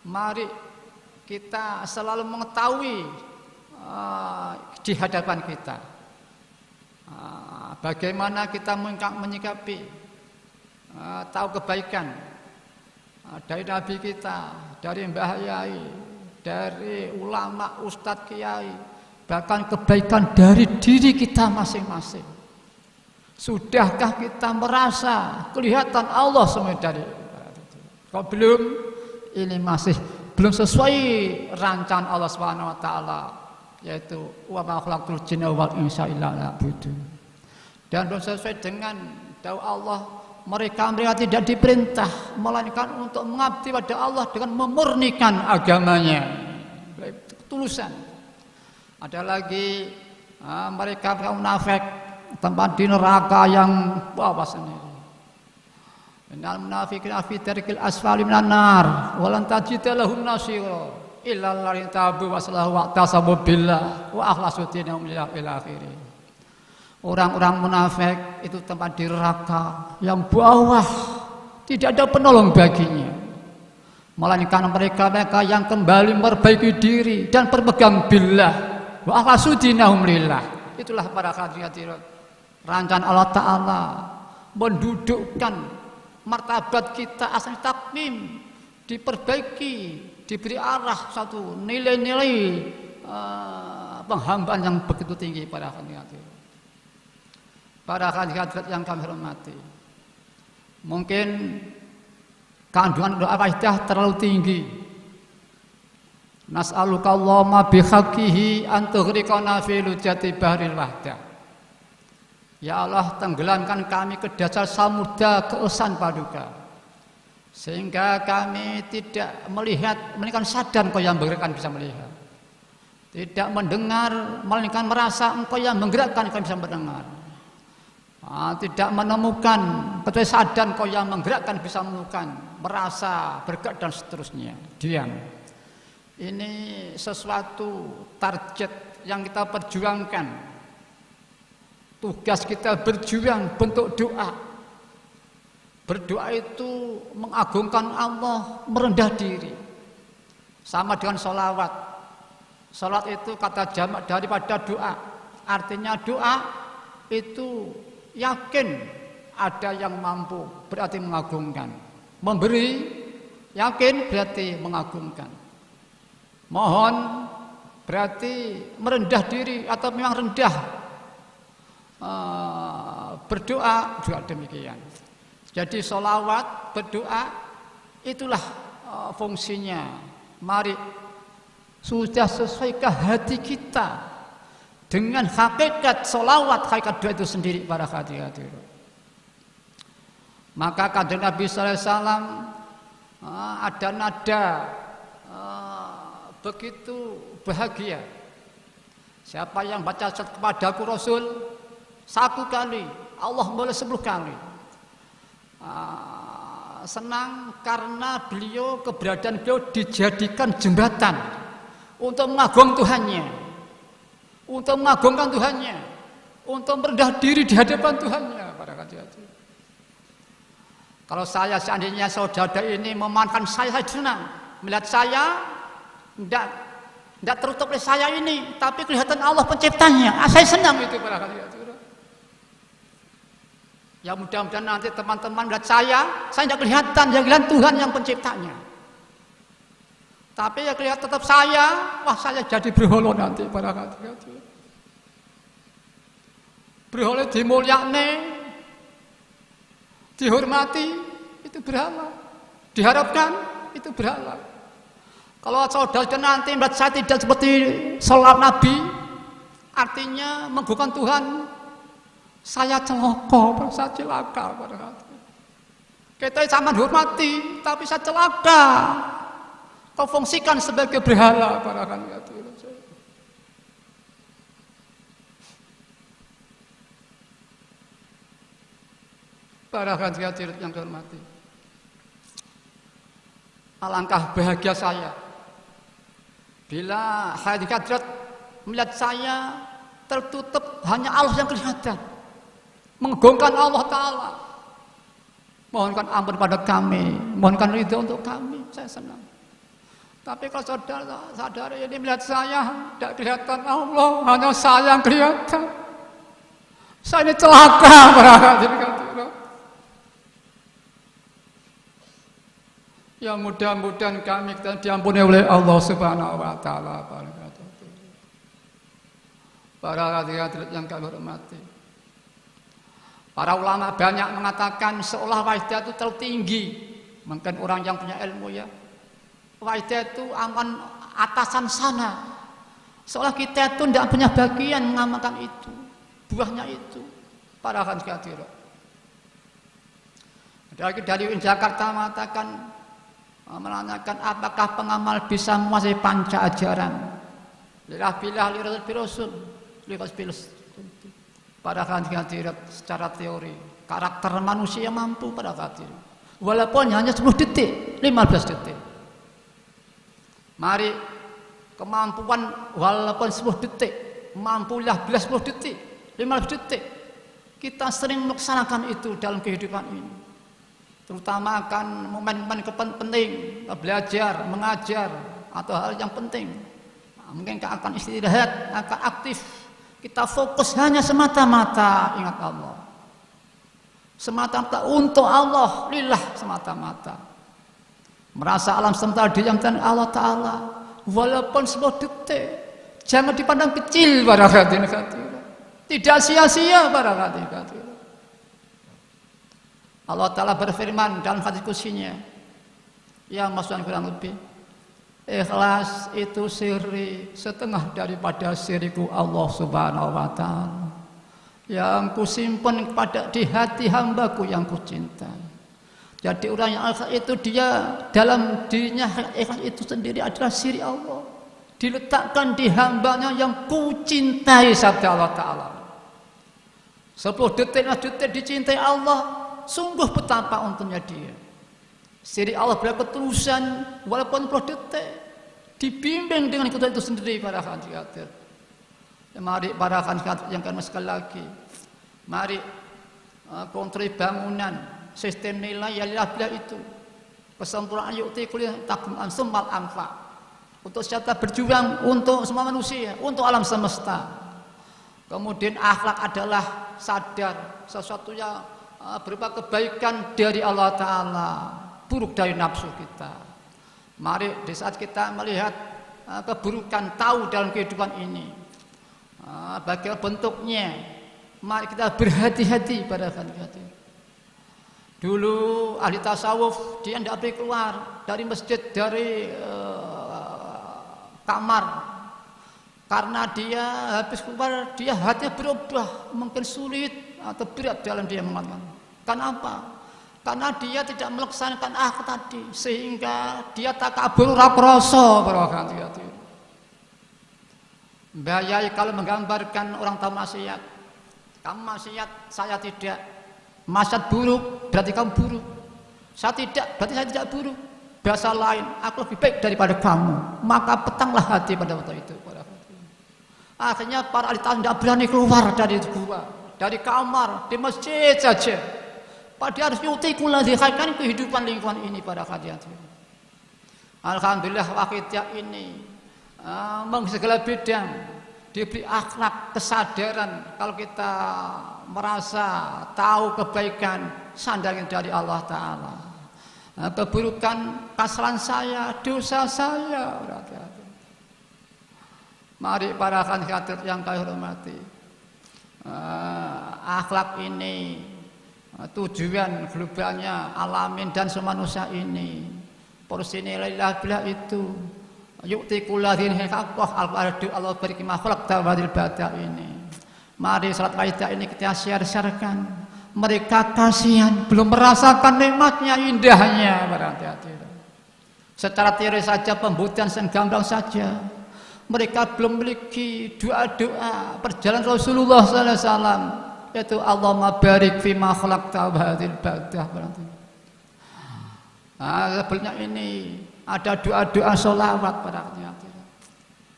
Mari kita selalu mengetahui di hadapan kita bagaimana kita menyikapi, tahu kebaikan dari Nabi kita, dari Mbah Yai, dari ulama, ustadz, kiai, bahkan kebaikan dari diri kita masing-masing. Sudahkah kita merasa kelihatan Allah semua dari? Kalau belum, ini masih belum sesuai rancangan Allah Subhanahu Wa Taala, yaitu wa ma khalaqtul jinna wal insa illa liya'budun. Dan belum sesuai dengan dawuh Allah, mereka tidak diperintah melainkan untuk mengabdi pada Allah dengan memurnikan agamanya, ketulusan. Ada lagi mereka munafik, tempat di neraka yang bawah sendiri. Innal munafiqina fi darkil asfali minan nar wa lan tajida lahum nasira illa alladziina tabu wa aslahu wa tasabu billah wa akhlasu dinahum ila akhirih. Orang-orang munafik itu tempat di neraka yang bawah, tidak ada penolong baginya, melainkan mereka yang kembali memperbaiki diri dan berpegang billah wa akhlasu dinahum lillah. Itulah para hadirat rancangan Allah Ta'ala mendudukkan martabat kita asal takmim, diperbaiki, diberi arah satu nilai-nilai penghambaan yang begitu tinggi pada hadirat. Para hadirat yang kami hormati, mungkin kandungan doa kaidah terlalu tinggi. Nas'aluka Allahumma bihaqqihi an tughriqana fi lujati bahril wahdah. Ya Allah, tenggelamkan kami ke dasar samudra keesan paduka, sehingga kami tidak melihat, melainkan sadar Engkau yang menggerakkan bisa melihat, tidak mendengar, melainkan merasa Engkau yang menggerakkan kami bisa mendengar, tidak menemukan, kecuali sadar Engkau yang menggerakkan bisa menemukan, merasa, bergerak dan seterusnya. Diam. Ini sesuatu target yang kita perjuangkan. Tugas kita berjuang bentuk doa. Berdoa itu mengagungkan Allah, merendah diri. Sama dengan sholawat. Sholat itu kata jamak daripada doa. Artinya doa itu yakin ada yang mampu, berarti mengagungkan. Memberi, yakin berarti mengagungkan. Mohon berarti merendah diri atau memang rendah. Berdoa juga demikian. Jadi sholawat, berdoa, itulah fungsinya. Mari sudah sesuaikah hati kita dengan hakikat sholawat, hakikat doa itu sendiri para hadirat. Maka kata Nabi sallallahu alaihi wasallam ada nada begitu bahagia. Siapa yang baca kepadaku Rasul 1 kali, Allah boleh 10 kali. Senang karena keberadaan beliau dijadikan jembatan untuk mengagungkan Tuhannya, untuk mengagungkan Tuhannya, untuk merendah diri di hadapan Tuhannya. Para hadirin, kalau saya seandainya saudara ini memanfaatkan saya senang melihat saya, tidak tertutup oleh saya ini, tapi kelihatan Allah penciptanya. Saya senang itu para hadirin. Ya mudah-mudahan nanti teman-teman melihat saya tidak kelihatan, yang kelihatan Tuhan yang penciptanya. Tapi ya kelihatan tetap saya, wah saya jadi berhala nanti para hadirin. Berhala dimulyakne, dihormati, itu berhala. Diharapkan, itu berhala. Kalau saudara nanti melihat saya tidak seperti sholat Nabi, artinya menggugurkan Tuhan, saya celaka, saya celaka pada hati. Kita sama hormati, tapi saya celaka. Kau fungsikan sebagai berhala pada hati. Para hadirin yang dihormati, alangkah bahagia saya bila hadirat melihat saya tertutup hanya Allah yang kelihatan, menggongkan Allah Ta'ala, mohonkan ampun pada kami, mohonkan ridho untuk kami, saya senang. Tapi kalau saudara ini melihat saya tidak kelihatan Allah, hanya saya yang kelihatan, saya ini celaka para hadirin. Ya mudah-mudahan kami kita diampuni oleh Allah Subhanahu wa Ta'ala. Para hadirin yang kami hormati, para ulama banyak mengatakan seolah wahdah itu tertinggi. Mungkin orang yang punya ilmu ya, wahdah itu aman atasan sana. Seolah kita itu tidak punya bagian mengamalkan itu, buahnya itu. Para hadirin. Dari Jakarta mengatakan, menanyakan apakah pengamal bisa menguasai panca ajaran lillah lirasul pada hadirat secara teori karakter manusia mampu pada hadirat walaupun hanya 10 detik 15 detik. Mari kemampuan walaupun 10 detik mampulah bila 10 detik 15 detik kita sering melaksanakan itu dalam kehidupan ini, terutama akan momen-momen penting, belajar, mengajar, atau hal yang penting. Mungkin akan istirahat, akan aktif. Kita fokus hanya semata-mata ingat Allah. Semata-mata untuk Allah, lillah semata-mata. Merasa alam semesta diamkan Allah Ta'ala, walaupun 10 detik. Jangan dipandang kecil para hadirin. Tidak sia-sia para hadirin. Allah Ta'ala berfirman dalam hadis kursinya yang maksudnya kurang lebih, ikhlas itu siri setengah daripada siriku Allah Subhanahu wa Ta'ala yang kusimpan kepada di hati hambaku yang kucintai. Jadi orang yang ikhlas itu dia dalam dirinya ikhlas itu sendiri adalah siri Allah, diletakkan di hambanya yang kucintai sabda Allah Ta'ala. 10 detik dicintai Allah, sungguh betapa untungnya dia. Siri Allah berketulusan walaupun 10 detik dibimbing dengan ketentuan itu sendiri para hadirin. Mari para hadirin yang kami sekali lagi, mari kontrol bangunan sistem nilai yang bila itu kesempurnaan yukti kuliah takum ansummal anfa untuk sejahtera berjuang untuk semua manusia, untuk alam semesta. Kemudian akhlak adalah sadar sesuatu yang berupa kebaikan dari Allah Ta'ala, buruk dari nafsu kita. Mari di saat kita melihat keburukan, tahu dalam kehidupan ini bagaimana bentuknya, mari kita berhati-hati pada hati-hati. Dulu ahli tasawuf dia tidak boleh keluar dari masjid, dari kamar, karena dia habis keluar dia hatinya berubah, mungkin sulit atau berat dalam dia mengamalkan. Kenapa? Karena dia tidak melaksanakan akhlak tadi, sehingga dia takabur rakroso. Hati-hati. Bahaya kalau menggambarkan orang tahu maksiat. Kamu maksiat, saya tidak. Maksiat buruk, berarti kamu buruk. Saya tidak, berarti saya tidak buruk. Bahasa lain, aku lebih baik daripada kamu. Maka petanglah hati pada waktu itu. Akhirnya para ahli tasawuf tidak berani keluar dari gua, dari kamar, di masjid saja. Padahal harus yutikul kan kehidupan lingkungan ini pada hadirin. Alhamdulillah wakidnya ini segala bidang diberi akhlak, kesadaran. Kalau kita merasa tahu kebaikan sandaran dari Allah Ta'ala, keburukan kesalahan saya, dosa saya, hati-hati. Mari para hadirin yang kami hormati, akhlak ini tujuan globalnya alamin dan semua manusia ini. Porsi nilai bila itu Yu'ti kulladhin haqqah Allah beri makhluk tawadil bada ini. Mari salat kaidah ini kita share-sharekan. Mereka kasihan, belum merasakan nikmatnya, indahnya, berhati-hati. Secara teori saja, pembuktian yang gamblang saja. Mereka belum memiliki doa-doa perjalanan Rasulullah sallallahu alaihi wasallam, yaitu Allahumma barik fi ma khalaqta hadhil badah. Sebelumnya ini ada doa-doa sholawat pada hati-hati.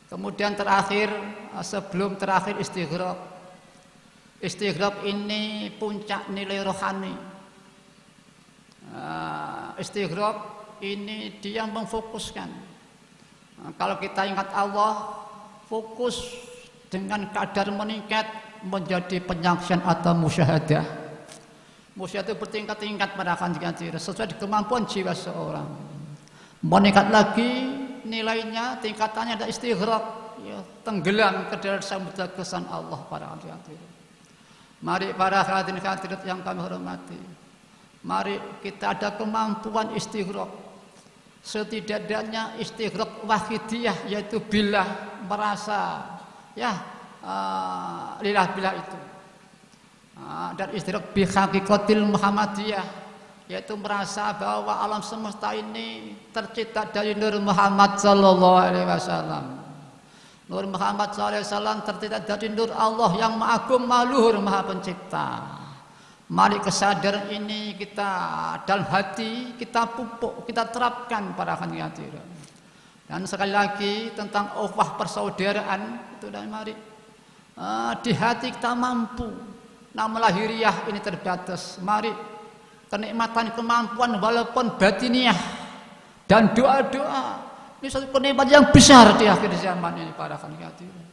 Kemudian terakhir, sebelum terakhir istighraq. Istighraq ini puncak nilai rohani. Istighraq ini dia memfokuskan. Kalau kita ingat Allah, fokus dengan kadar meningkat menjadi penyaksian atau musyahadah. Musyahadah itu bertingkat-tingkat pada kanjeng sesuai dengan kemampuan jiwa seorang. Meningkat lagi nilainya, tingkatannya ada istighraq, ya, tenggelam ke dalam samudra kesan Allah pada kanjeng. Mari para hadirin hadirat yang kami hormati, mari kita ada kemampuan istighraq. Setidaknya istighraq wahidiyah, yaitu billah, merasa ya lillah billah itu. Dan istighraq bi haqiqatil Muhammadiyah, yaitu merasa bahwa alam semesta ini tercipta dari Nur Muhammad sallallahu alaihi wasallam. Nur Muhammad SAW tercipta dari nur Allah yang maha agung, maha luhur, maha pencipta. Mari kesadaran ini kita dalam hati kita pupuk, kita terapkan para hadirin. Dan sekali lagi tentang ukhuwah persaudaraan itu, dan mari di hati kita mampu. Namun lahiriah ini terbatas. Mari kenikmatan kemampuan walaupun batiniah dan doa-doa. Ini satu kenikmatan yang besar di akhir zaman ini para hadirin.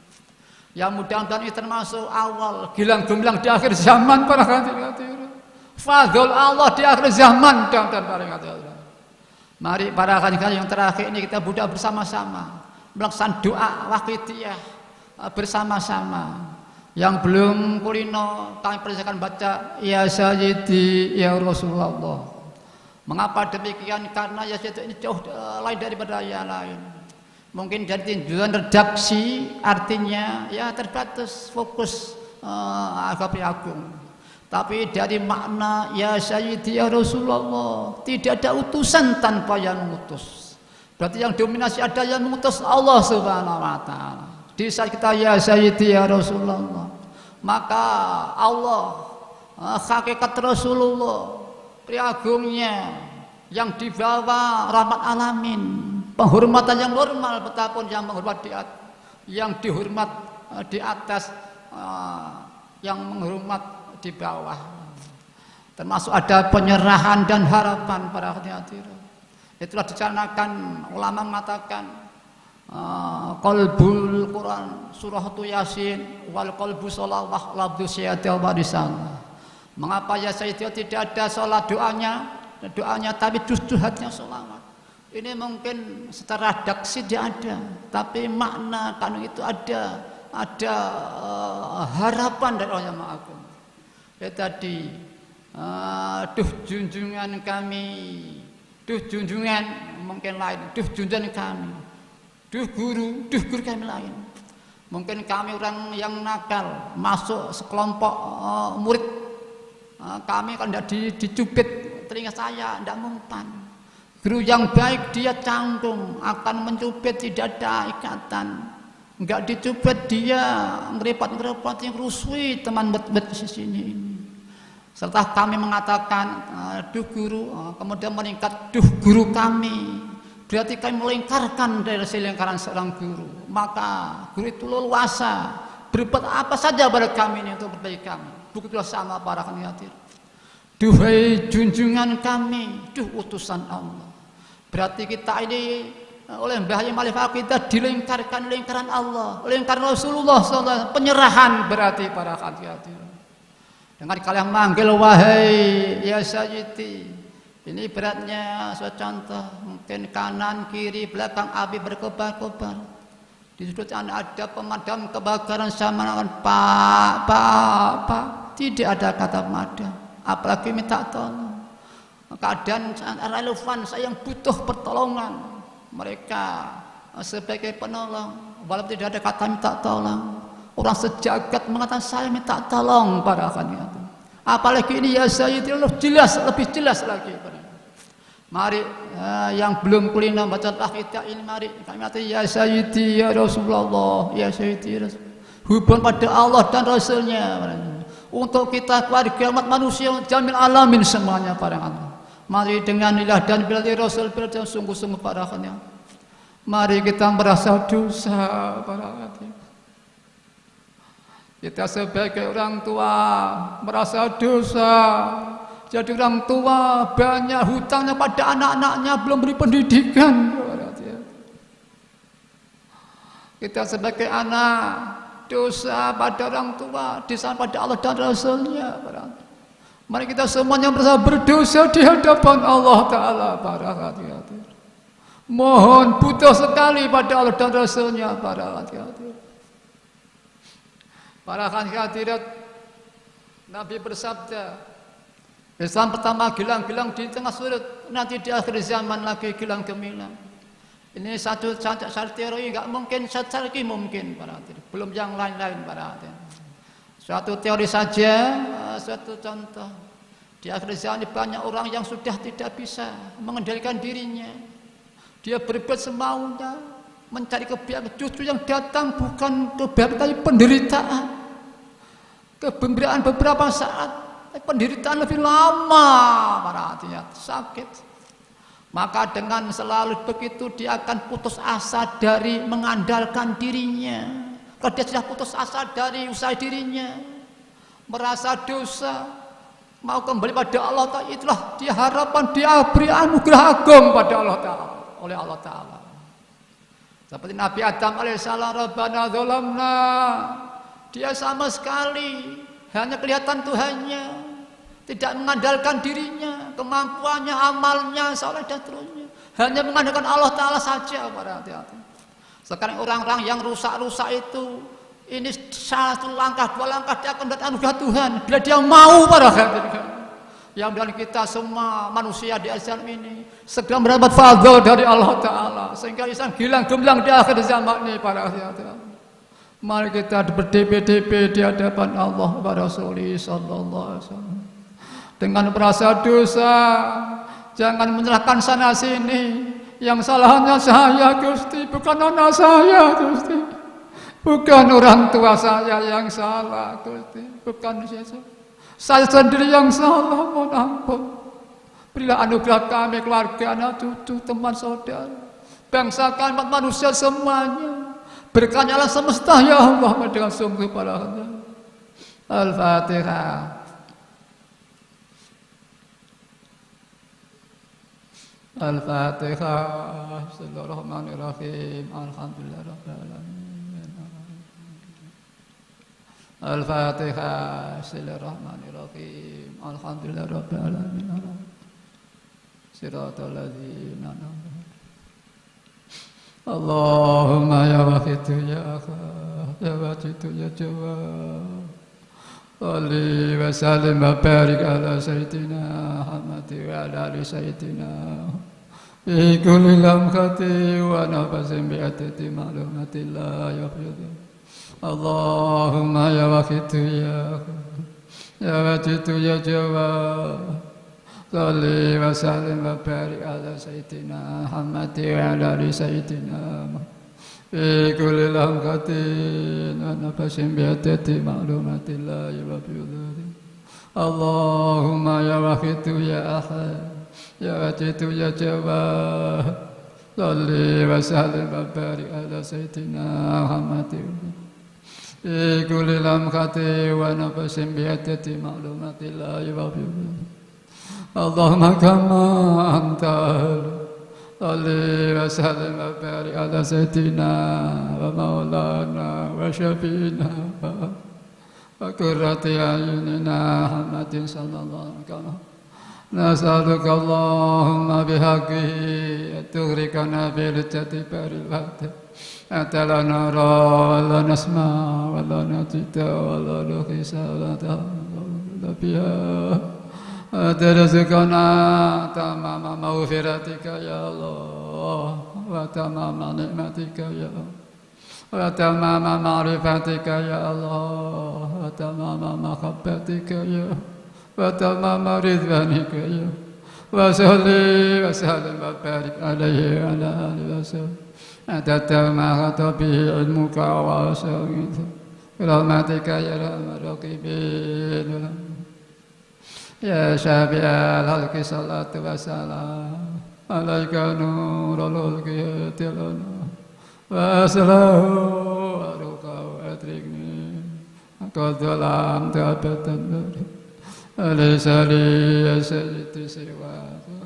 Yang mudah-mudahan ini termasuk awal gilang-gemilang di akhir zaman para hadirin. Fadhol Allah di akhir zaman mudah-mudahan para hadirin. Mari para hadirin yang terakhir ini kita budak bersama-sama melaksanakan doa waqidiyah bersama-sama. Yang belum kulino kami persilakan baca ya Sayyidi ya Rasulullah. Mengapa demikian? Karena ya ini jauh lain daripada yang lain. Mungkin dari tujuan redaksi artinya ya terbatas fokus agak agung. Tapi dari makna ya Sayyidi ya Rasulullah, tidak ada utusan tanpa yang mengutus. Berarti yang dominasi ada yang mengutus, Allah Subhanahu wa taala. Di saat kita ya Sayyidi ya Rasulullah, maka Allah hakikat Rasulullah priagungnya yang dibawa rahmat alamin, penghormatan yang normal, betapun yang menghormat yang dihormat di atas, yang menghormat di bawah. Termasuk ada penyerahan dan harapan para hadirin. Itulah dicanangkan ulama mengatakan qalbul Quran surah Yasin wal qalbu sholawah labdu syaitil barisan. Mengapa ya Sayyidina tidak ada sholat doanya tapi justru hatinya sholawat. Ini mungkin secara redaksi tidak ada, tapi makna kan itu ada harapan dari Allah yang Maha Agung. Ya tadi duh junjungan kami, duh junjungan mungkin lain, duh junjungan kami, duh guru kami lain. Mungkin kami orang yang nakal masuk sekelompok murid. Kami kan tidak dicubit telinga saya, tidak mempan. Guru yang baik dia canggung akan mencubit, tidak ada ikatan. Enggak dicubit dia ngerepot yang rusui teman bet di sini ini. Serta kami mengatakan duh guru, kemudian meningkat duh guru kami. Berarti kami melingkarkan dari lingkaran seorang guru. Maka guru itu leluasa berbuat apa saja pada kami ini untuk berbagi kami. Begitulah sama para hadirin. Duhai junjungan kami, duh utusan Allah. Berarti kita ini oleh Mbah Haji Ma'arif Aqidah dilingkarkan lingkaran Allah, lingkaran Rasulullah SAW. Penyerahan berarti para hadirin. Dengan kalian manggil wahai ya Sayyidi. Ini beratnya suatu contoh, mungkin kanan, kiri, belakang api berkobar-kobar. Di sudut ada pemadam kebakaran sama dengan Pak. Tidak ada kata pemadam, apalagi minta tolong. Keadaan sangat relevan, saya yang butuh pertolongan. Mereka sebagai penolong, walaupun tidak ada kata minta tolong. Orang sejagat mengatakan saya minta tolong pada akhirnya. Apalagi ini ya Sayyidi, lebih jelas lagi. Mari yang belum kulina baca aqidah ini, mari kami kata ya Sayyidi ya Rasulullah, ya Sayyidi ya Rasul. Hubungan pada Allah dan Rasulnya. Untuk kita keluarga umat manusia jamil alamin semuanya para Allah. Mari dengan ilah dan bila Rasul berjalan sungguh-sungguh para akhirnya. Mari kita merasa dosa para akhirnya. Kita sebagai orang tua merasa dosa. Jadi orang tua banyak hutangnya pada anak-anaknya, belum beri pendidikan. Kita sebagai anak dosa pada orang tua, dosa pada Allah dan Rasulnya. Mari kita semuanya merasa berdosa di hadapan Allah Ta'ala. Para hati-hati. Mohon butuh sekali pada Allah dan Rasulnya. Para hati-hati. Para hadirat, Nabi bersabda, Islam pertama gilang-gilang di tengah surut, nanti di akhir zaman lagi gilang gemilang. Ini satu teori, enggak mungkin secara mungkin para hadirat. Belum yang lain-lain para hadirat. Suatu teori saja, suatu contoh. Di akhir zaman banyak orang yang sudah tidak bisa mengendalikan dirinya. Dia berbuat semaunya, mencari kebahagiaan. Justru yang datang bukan kebahagiaan tapi penderitaan. Kegembiraan beberapa saat, penderitaan lebih lama para hadirat, sakit. Maka dengan selalu begitu dia akan putus asa dari mengandalkan dirinya. Kalau dia sudah putus asa dari usaha dirinya, merasa dosa, mau kembali pada Allah Ta'ala, itulah dia harapan dia beri anugerah agung pada Allah Ta'ala, oleh Allah Ta'ala. Seperti Nabi Adam alaihissalam, Rabbana dzalamna, dia sama sekali hanya kelihatan Tuhannya, tidak mengandalkan dirinya, kemampuannya, amalnya, soleh dan seterusnya. Hanya mengandalkan Allah Ta'ala saja. Hati-hati. Sekarang orang-orang yang rusak-rusak itu, ini satu langkah, dua langkah dia akan mendapat anugerah Tuhan. Bila dia mau para hadirin. Yang dan kita semua manusia di Islam ini segera mendapat fadl dari Allah Ta'ala. Sehingga Islam gilang gemilang di akhir zaman ini para hadirin. Mari kita berdp-dp di hadapan Allah wa Rasulullah sallallahu alaihi wasallam. Dengan merasa dosa, jangan menyerahkan sana sini. Yang salahnya saya Gusti, bukan anak saya Gusti. Bukan orang tua saya yang salah Gusti, bukan saya sendiri yang salah, mohon ampun. Berilah anugerah kami, keluarga, anak cucu, teman saudara, bangsa kami, manusia semuanya. Berkanyalah semesta ya Allah dengan sungguh pada Al-Fatihah. Al-Fatihah. Bismillahirrahmanirrahim. Alhamdulillah rabbil alamin. Al-Fatihah. Bismillahirrahmanirrahim. Alhamdulillah rabbil alamin. Siratal ladzina an'amta Allahumma ya wahidu ya akhad, ya wajidu ya jawab. Salli wa sallim wa barik ala Sayyidina Muhammad wa ala ali Sayyidina fi kulli lamhati wa nafasin bi adadi ma'lumatillah ya fiyadu. Allahumma ya wahidu ya akhad, ya wajidu ya jawab. Salli wa sallim wa barik ala Sayyidina Muhammad wa ala ali Sayyidina fi kulli lamhatin wa nafasin bi adadi ma'lumatillah wa bi'udhuri. Allahumma ya wahidu ya ahad, ya wajidu ya jawab. Salli wa sallim wa barik ala Sayyidina Muhammad fi kulli lamhatin wa nafasin bi adadi ma'lumatillah wa bi'udhuri. Allahumma kama antal salli wa sallim wa barik ala Sayyidina wa maulana wa syafi'ina wa qurrati ayunina Muhammadin sallallahu alaihi wasallam. Nas'aluka Allahumma bihaqqihi tughriqana bil jati baril wahda atala nara wa la nasma wa la natita wa la nukhisa wa la ta'ala biha Adarasukana tamama maghfiratika ya Allah wa tamama ni'matika ya Allah, wa tamama ma'rifatika ya Allah, wa tamama mahabbatika ya Allah, wa tamama ridwanika ya Allah, wa salli wa sallim wa barik alaihi wa ala alihi wa sallam adada ma khata bihi ilmuka wa asa'ita rahmatika ya rahmar raqibin ya syafi'al halki salatu wa salam alaika nurul qiyadilana wa salahu wa ruqa wa atrikni qadalam ta'abatan bari alaysa li ya sayyidi siwaka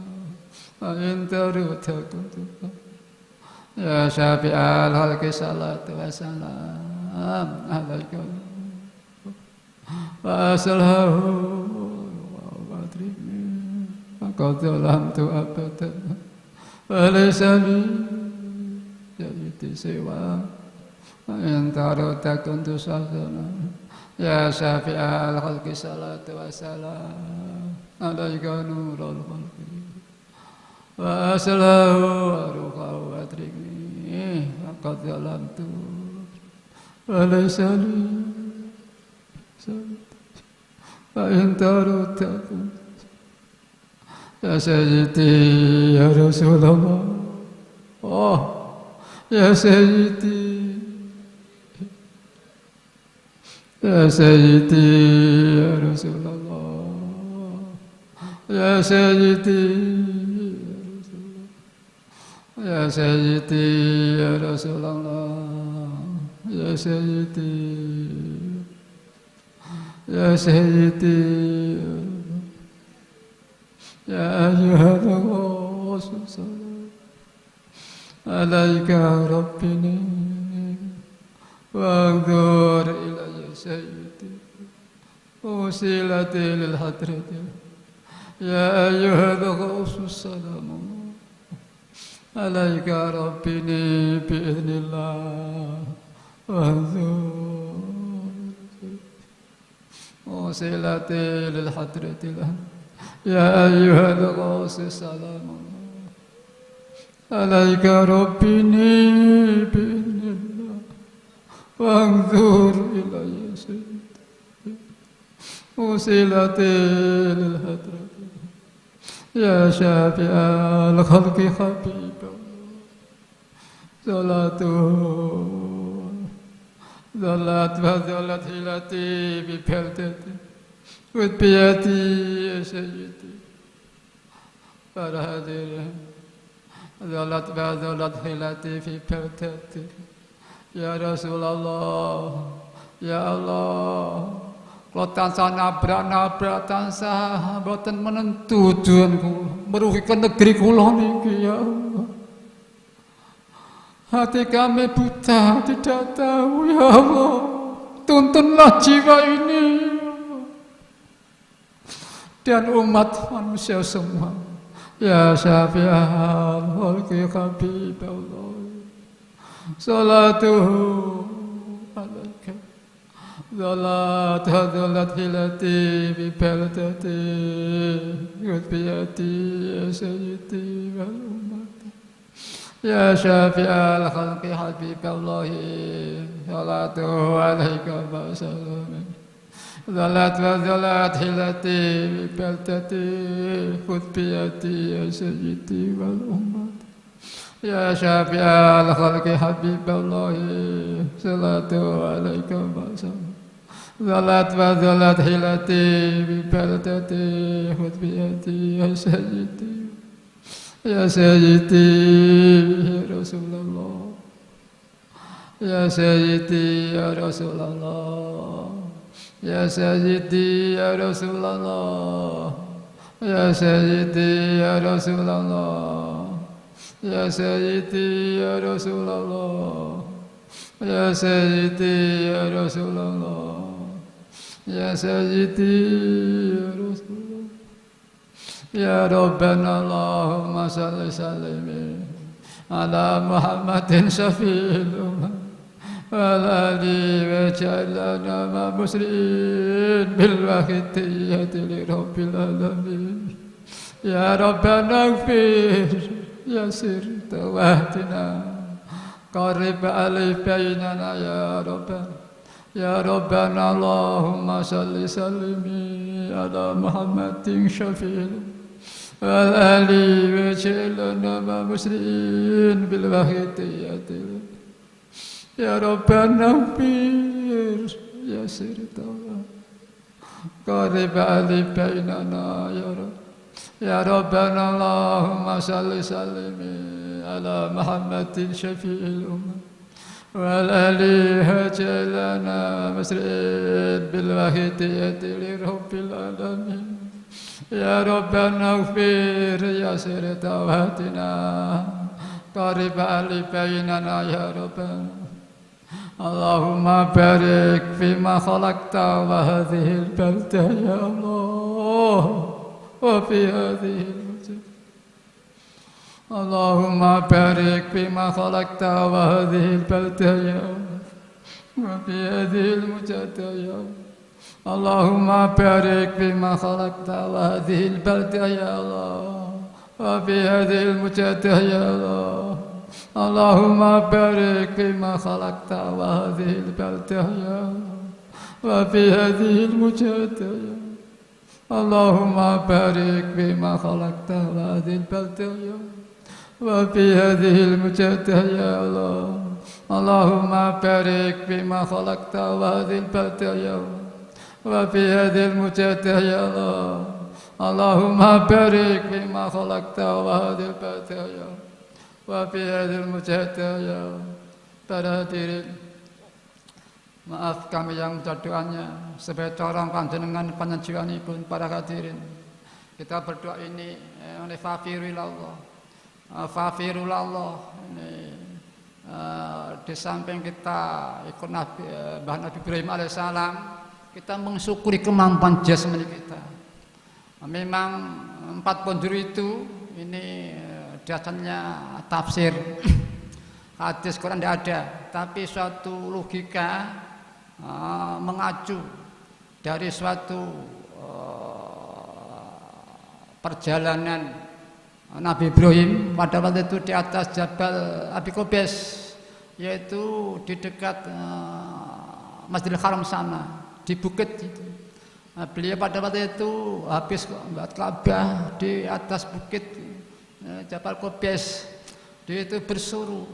wa intaru takuntuka ya syafi'al halki salatu wa salam alaika wa salahu qadalam ta'abatan alaysa li ya sayyidi siwaka wa intaru takuntu sasana ya syafi'al khalqi salatu wa salam alaika nurul khalqi wa salahu wa ruqa wa atrikni qad zalamtu alaysa li wa intaru takuntu ya sayyidi ya Rasulullah oh ya sayyidi ya sayyidi ya Rasulullah ya sayyidi ya sayyidi ya Rasulullah ya sayyidi ya sayyidi ya ayyuhal rasul alaika rabbini wa'udhur ilayya sayyidi usilati lil hadrati ya ayyuhal rasul salamu alaika rabbini bi'idhnillah wa'udhur usilati lil hadrati ya ayyuhal rasul salamu alaika rabbini bi'idhnillah wa'udhur ilayya sayyidi usilati lil hadrati ya syafi'al khalqi habibullah salatu zalat wa zalat hilati bi baldati wa biyati ya sayyidi para hadirin zalat wa zalat hilati fi baldati ya Rasulullah ya Allah kalau tansah nabrak tansah mboten menentu tujuan kula merugikan negeri kula niki ya Allah. Hati kami buta tidak tahu ya Allah. Tuntunlah jiwa ini dan umat manusia semua. Ya syafi'al khalqi habibullah salatuhu alaika zalat hilati bi baldati biyati ya sayyidi wal ummati ya syafi'al khalqi habibullah salatu alaika wa salam zalat hilati bi baldati biyati ya sayyidi wal ummati ya syafi'al khalqi habibullah salatu alaika wa salam zalat hilati bi baldati biyati ya sayyidi ya Rasulullah ya sayyidi ya Rasulullah ya sayyidi ya Rasulullah ya sayyidi ya Rasulullah ya sayyidi ya Rasulullah ya sayyidi ya Rasulullah ya sayyidi ya Rasulullah ya Rabbana Allahumma salli sallim ala Muhammadin syafi'il ummah wa ala alihi wa ja'alna ma muslimin bil wahidiyyati li rabbil alamin ya Rabbana ighfir يسر واهدنا قرب ألف بيننا يا ربنا يا ربنا اللهم صل سلم على محمد شفيع والآل وجعلنا مسلمين بالوحيدية يا ربنا اغفر يسر قرب ألف بيننا يا رب يا ربنا اللهم صل سلم على محمد شفيع الأمة والآل وجعلنا مسلمين بالوحيدية لرب العالمين يا ربنا اغفر يسر توبتنا قرب ألف بيننا يا ربنا اللهم بارك فيما خلقت وهذه البلدة يا الله وفي هذه المجد اللهم بارك فيما خلقت وهذه البلدة يا الله وفي هذه المجد يا الله اللهم بارك فيما خلقت وهذه البلدة يا الله وفي هذه المجد يا الله اللهم بارك فيما خلقت وهذه البلدة يا الله وفي هذه المجد يا الله اللهم بارك فيما خلقت وهذه البلدة يا الله وفي هذه المجد يا الله اللهم بارك فيما خلقت وهذه البلدة يا الله وفي هذه المجد يا الله اللهم بارك فيما خلقت وهذه البلدة يا الله وفي هذه المجد ya para hadirin, maaf kami yang minta doanya sebagai corong panjenengan panjenenganipun para hadirin. Kita berdoa ini oleh Fafirulallah ini di samping kita ikut Nabi Ibrahim alaihissalam, kita mensyukuri kemampuan jasmani kita. Memang 4 penjuru itu ini dasarnya tafsir hadis Quran tidak ada, tapi suatu logika mengacu dari suatu perjalanan Nabi Ibrahim pada waktu itu di atas Jabal Abi Qubais, yaitu di dekat Masjidil Haram sana, di bukit itu. Beliau pada waktu itu habis membuat Ka'bah di atas bukit Jabal Qubais, dia itu bersuruh.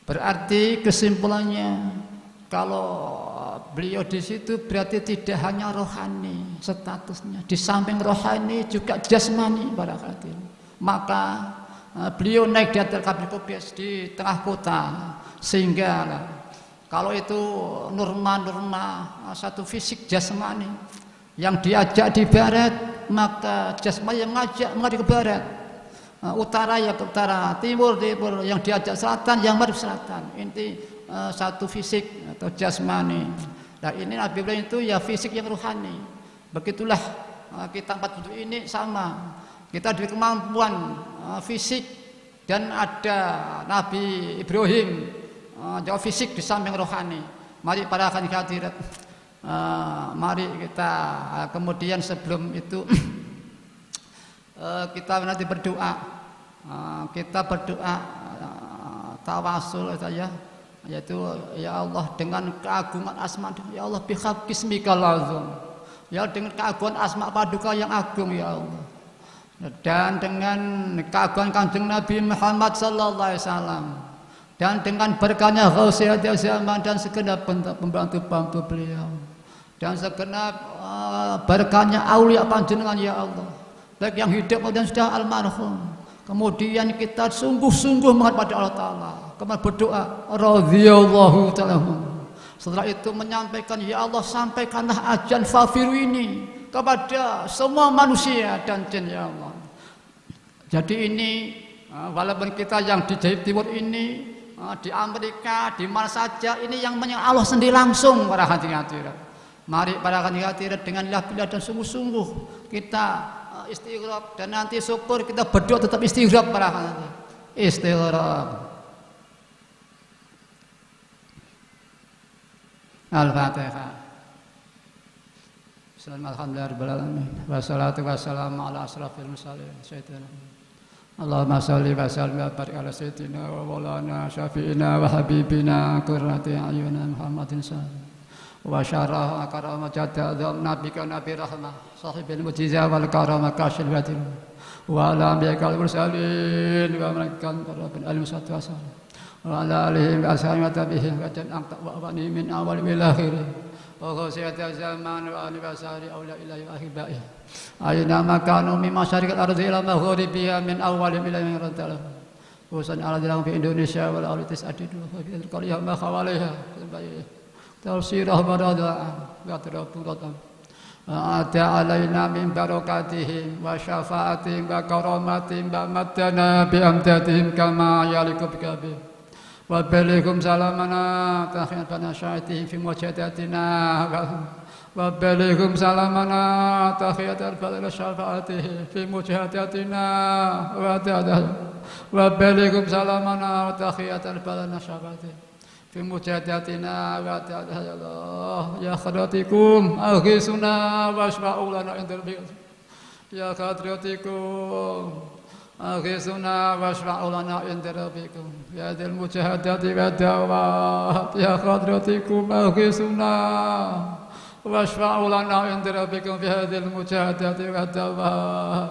Berarti kesimpulannya kalau beliau di situ berarti tidak hanya rohani statusnya, di samping rohani juga jasmani para hadirin. Maka beliau naik di atas Jabal Qubais di tengah kota, sehingga kalau itu norma satu fisik jasmani yang diajak di barat, maka jasmani yang mengajak ke barat, utara ya ke utara, timur yang diajak selatan yang madhab selatan. Inti satu fisik atau jasmani. Nah ini Nabi Ibrahim itu ya fisik yang rohani. Begitulah kita 4 bentuk ini sama. Kita diberi kemampuan fisik dan ada Nabi Ibrahim jauh fisik di samping rohani. Mari para hadirat, mari kita kemudian sebelum itu kita nanti berdoa, kita berdoa tawasul saja, yaitu ya Allah dengan keagungan asma, ya Allah bihaqqi ismikal azam, ya dengan keagungan asma paduka yang agung ya Allah, dan dengan keagungan Kanjeng Nabi Muhammad sallallahu alaihi wasallam, dan dengan berkahnya Ghausiyah zaman dan segenap pembantu-pembantu beliau, dan segenap berkahnya aulia panjenengan ya Allah, baik yang hidup dan sudah almarhum. Kemudian kita sungguh-sungguh menghadap pada Allah Ta'ala, kemudian berdoa radhiyallahu ta'ala. Setelah itu menyampaikan, ya Allah sampaikanlah ajan Fafiru ini kepada semua manusia dan jin ya Allah. Jadi ini walaupun kita yang di Jawa Timur ini, di Amerika, di mana saja, ini yang Allah sendiri langsung para hadirin. Mari para hadirin dengan ilah dan sungguh-sungguh kita istighraq, dan nanti syukur kita berdoa tetap istighraq para hadirin. Istighraq. Al-Fatihah. Bismillahirrahmanirrahim. Wassalatu wassalamu ala asrafil mursalin sayyidina Allahumma salli wa sallim wa barik ala sayyidina wa maulana syafi'ina wa habibina qurrati a'yunina Muhammadin sallallahu wa syarah karama jadda nabika nabi rahmah sahibil mujizah wal karama kasyil batil wa ala ambiyakal mursalin wa malaikal muqarrabin alim satu asal wa ala alihi wa ashabihi wa tabi'in wa jan'am ta'wa'ani min awal bil akhir wa khusiyata zaman wa ali basari awla ilahi ahibai ayna makanu min masyariqil ardi ila maghribiha min awal ila min rantala usan ala dilang fi Indonesia wal alitis adidu wa fi qaliyah ma khawaliha tafsirah barada'an wa tarabutan ada alaina min barakatihim wa syafa'atihim wa karamatihim wa maddana bi amdadihim kama yaliku bikabih wa balighum salamana tahiyat banasyaitihim fi mujadatina wa balighum salamana tahiyat al-balad syafa'atihim fi mujadatina wa balighum salamana tahiyat al-balad syafa'atihim fi mujadatina wa ta'ala ya Allah ya khadratikum aghisuna wasfa'u lana indal bi'as ya khadratikum aghisuna wasfa'u lana indal bi'kum ya dal mujahadati wa dawat ya khadratikum aghisuna wasfa'u lana indal bi'kum fi hadhil mujahadati wa dawat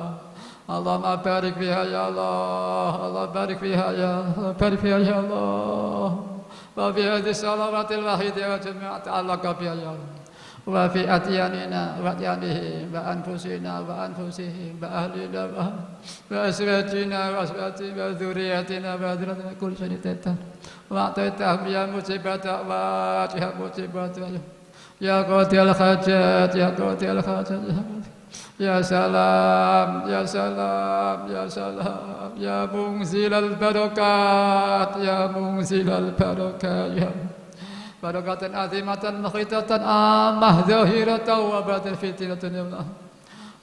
Allahumma barik fiha ya Allah Allah barik fiha ya Allah barik fiha ya Allah وفي هذه الصلوات الواحدة وجميع تعلق بها يا رب وفي أدياننا وأديانهم وأنفسنا وأنفسهم وأهلنا وأزواجنا وأزواجهم وذرياتنا وذرياتنا كل شيء تتر وأعطيتهم يا مجيب الدعوات يا مجيب الدعوات يا قاضي الحاجات يا قاضي الحاجات يا سلام يا سلام يا سلام يا منزل البركات يا منزل البركات يا بركات عظيمة مخيطة عامة ظاهرة وباطنة فتنة يا الله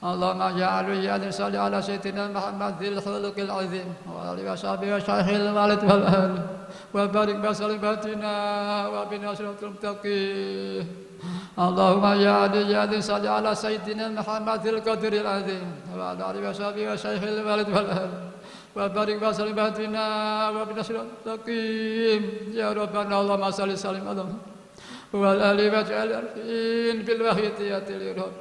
اللهم يا علي يا صل على سيدنا محمد ذي الخلق العظيم وعلى وصحبه وشيخ الوالد والأهل وبارك وسلم باتنا وبنصرة المتقين اللهم يا علي يا صل على سيدنا محمد ذي القدر العظيم وعلى آله وصحبه وشيخ الوالد والأهل وبارك وسلم باتنا وبنصرة المتقين يا ربنا اللهم صل وسلم على والآل واجعل بالوحيدية لرب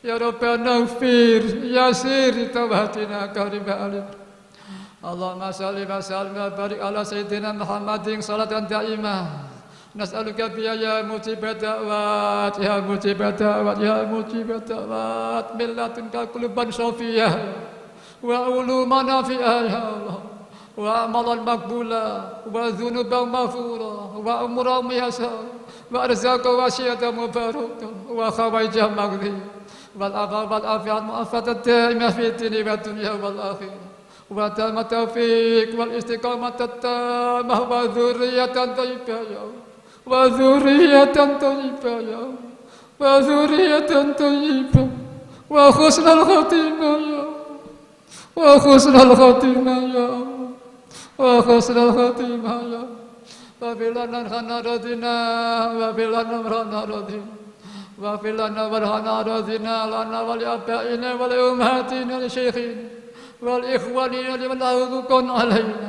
يا ربنا اغفر يسير توبتنا كريم عليك اللهم صل وسلم وبارك على سيدنا محمد صلاة دائمة نسألك بها يا مجيب الدعوات يا مجيب الدعوات يا مجيب الدعوات من لدنك قلوبا صافية وعلوما نافعة يا الله وأعمالا مقبولة وذنوبا مغفورة وأمورا ميسرة وأرزاقا واسعة مباركة وخوائج مغفورة والعفاف والعافية المعافاة الدائمة في الدين والدنيا والآخرة وتام التوفيق والاستقامة التامة وذرية طيبة يا وذرية طيبة يا وذرية طيبة وحسن الخاتمة يا وحسن الخاتمة يا وحسن الخاتمة يا وبلنا خنا رضينا وبلنا مرنا رضينا واغفر لنا وارحمنا رضينا لنا ولآبائنا ولأمهاتنا ولشيخنا والإخواننا لمن أغضبكم علينا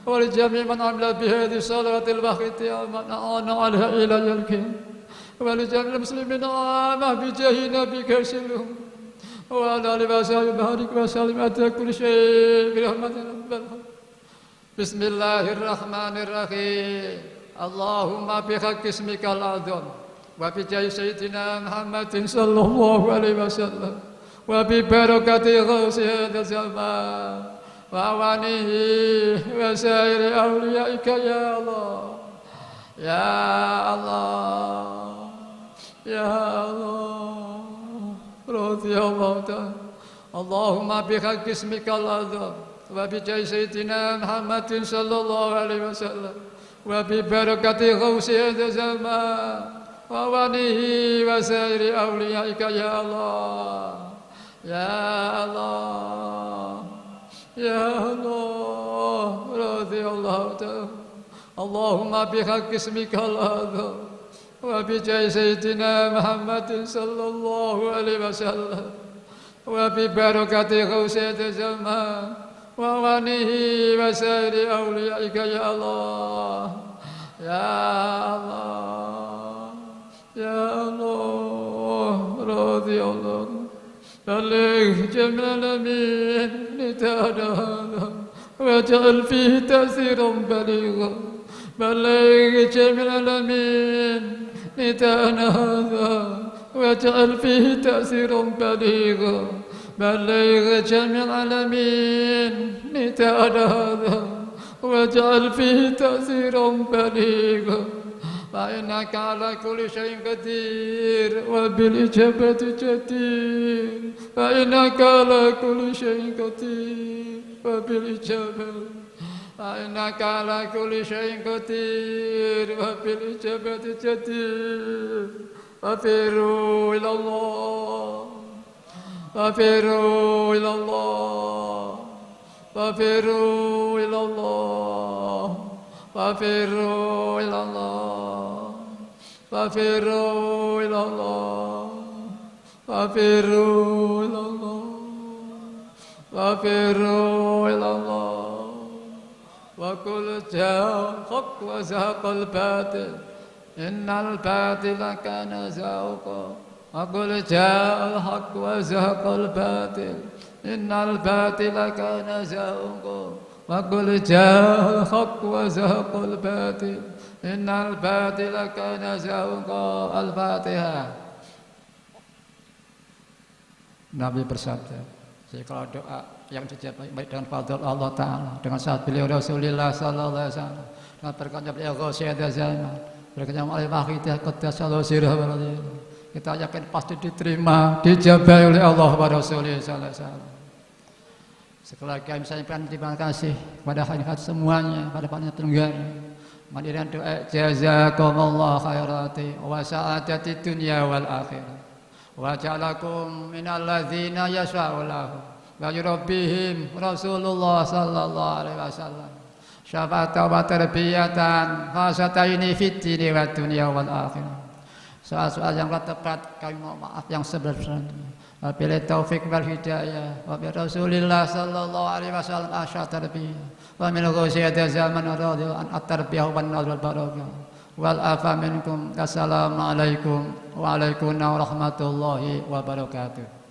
ولجميع من عمل بهذه الصلاة الواحدة ومن أعان عليها إلى اليقين ولجميع المسلمين عامة بجاه نبيك سلهم وعلى آله وصحبه بارك وسلم على كل شيء برحمة ربنا بسم الله الرحمن الرحيم اللهم بحق اسمك الأعظم وبجاه سيدنا محمد صلى الله عليه وسلم وببركة غوث هذا الزمان وأوانه وسائر أوليائك يا الله يا الله يا الله رضي الله تعالى اللهم بحق اسمك الأعظم وبجاه سيدنا محمد صلى الله عليه وسلم وببركة غوث هذا الزمان وأوانه وسائر أوليائك يا الله يا الله يا الله رضي الله تعالى اللهم بحق اسمك الأعظم وبجاه سيدنا محمد صلى الله عليه وسلم وببركة غوث الزمان وغنه وسائر أوليائك يا الله يا الله يا الله راضي الله بلغ جميع الأمين نداء هذا واجعل فيه تأثيرا بليغا بلغ جميع الأمين نداء هذا واجعل فيه تأثيرا بليغا بلغ جميع العالمين نداء هذا واجعل فيه تأثيرا بليغا فإنك على كل شيء قدير وبالإجابة جدير فإنك على كل شيء قدير وبالإجابة فإنك على كل شيء قدير وبالإجابة جدير ففروا إلى الله ففروا إلى الله ففروا إلى الله ففروا إلى الله ففروا إلى الله ففروا إلى الله ففروا إلى الله وقل جاء الحق وزهق الباطل إن الباطل كان زهوقا وقل جاء الحق وزهق الباطل إن الباطل كان زهوقا وقل جاء الحق وزهق الباطل إن الباطل كان زهوقا. Al-Fatihah. Nabi bersabda, jadi kalau doa yang dijawab baik dengan fadl Allah Ta'ala, dengan saat beliau Rasulullah Sallallahu Alaihi Wasallam, dengan berkatnya beliau Ghosiyah Zaman, berkatnya oleh Wahidah Qaddasallahu Sirah, kita yakin pasti diterima, dijabah oleh Allah wa Rasulullah Sallallahu Alaihi Wasallam. Sekali lagi kami sampaikan terima kasih kepada hadirin semuanya, pada panitia Tenggara. Mengirim doa jazakumullah khairati wa sa'adati dunya wal akhirah. Wa ja'alakum minal ladzina yashfa'u lahu wa yurabbihim Rasulullah sallallahu alaihi wasallam. Syafa'atan wa tarbiyatan fasataini fid dini wa dunya wal akhirah. Soal-soal yang tepat kami mohon maaf yang sebesar-besarnya. Wabillahi taufik wal hidayah wa bi Rasulillah sallallahu alaihi wasallam asyad tarbiyah wa min ghosiyati zaman radhiyallahu an at-tarbiyah wan nazar barakah wal afa minkum. Assalamu alaikum wa alaikumussalam warahmatullahi wabarakatuh.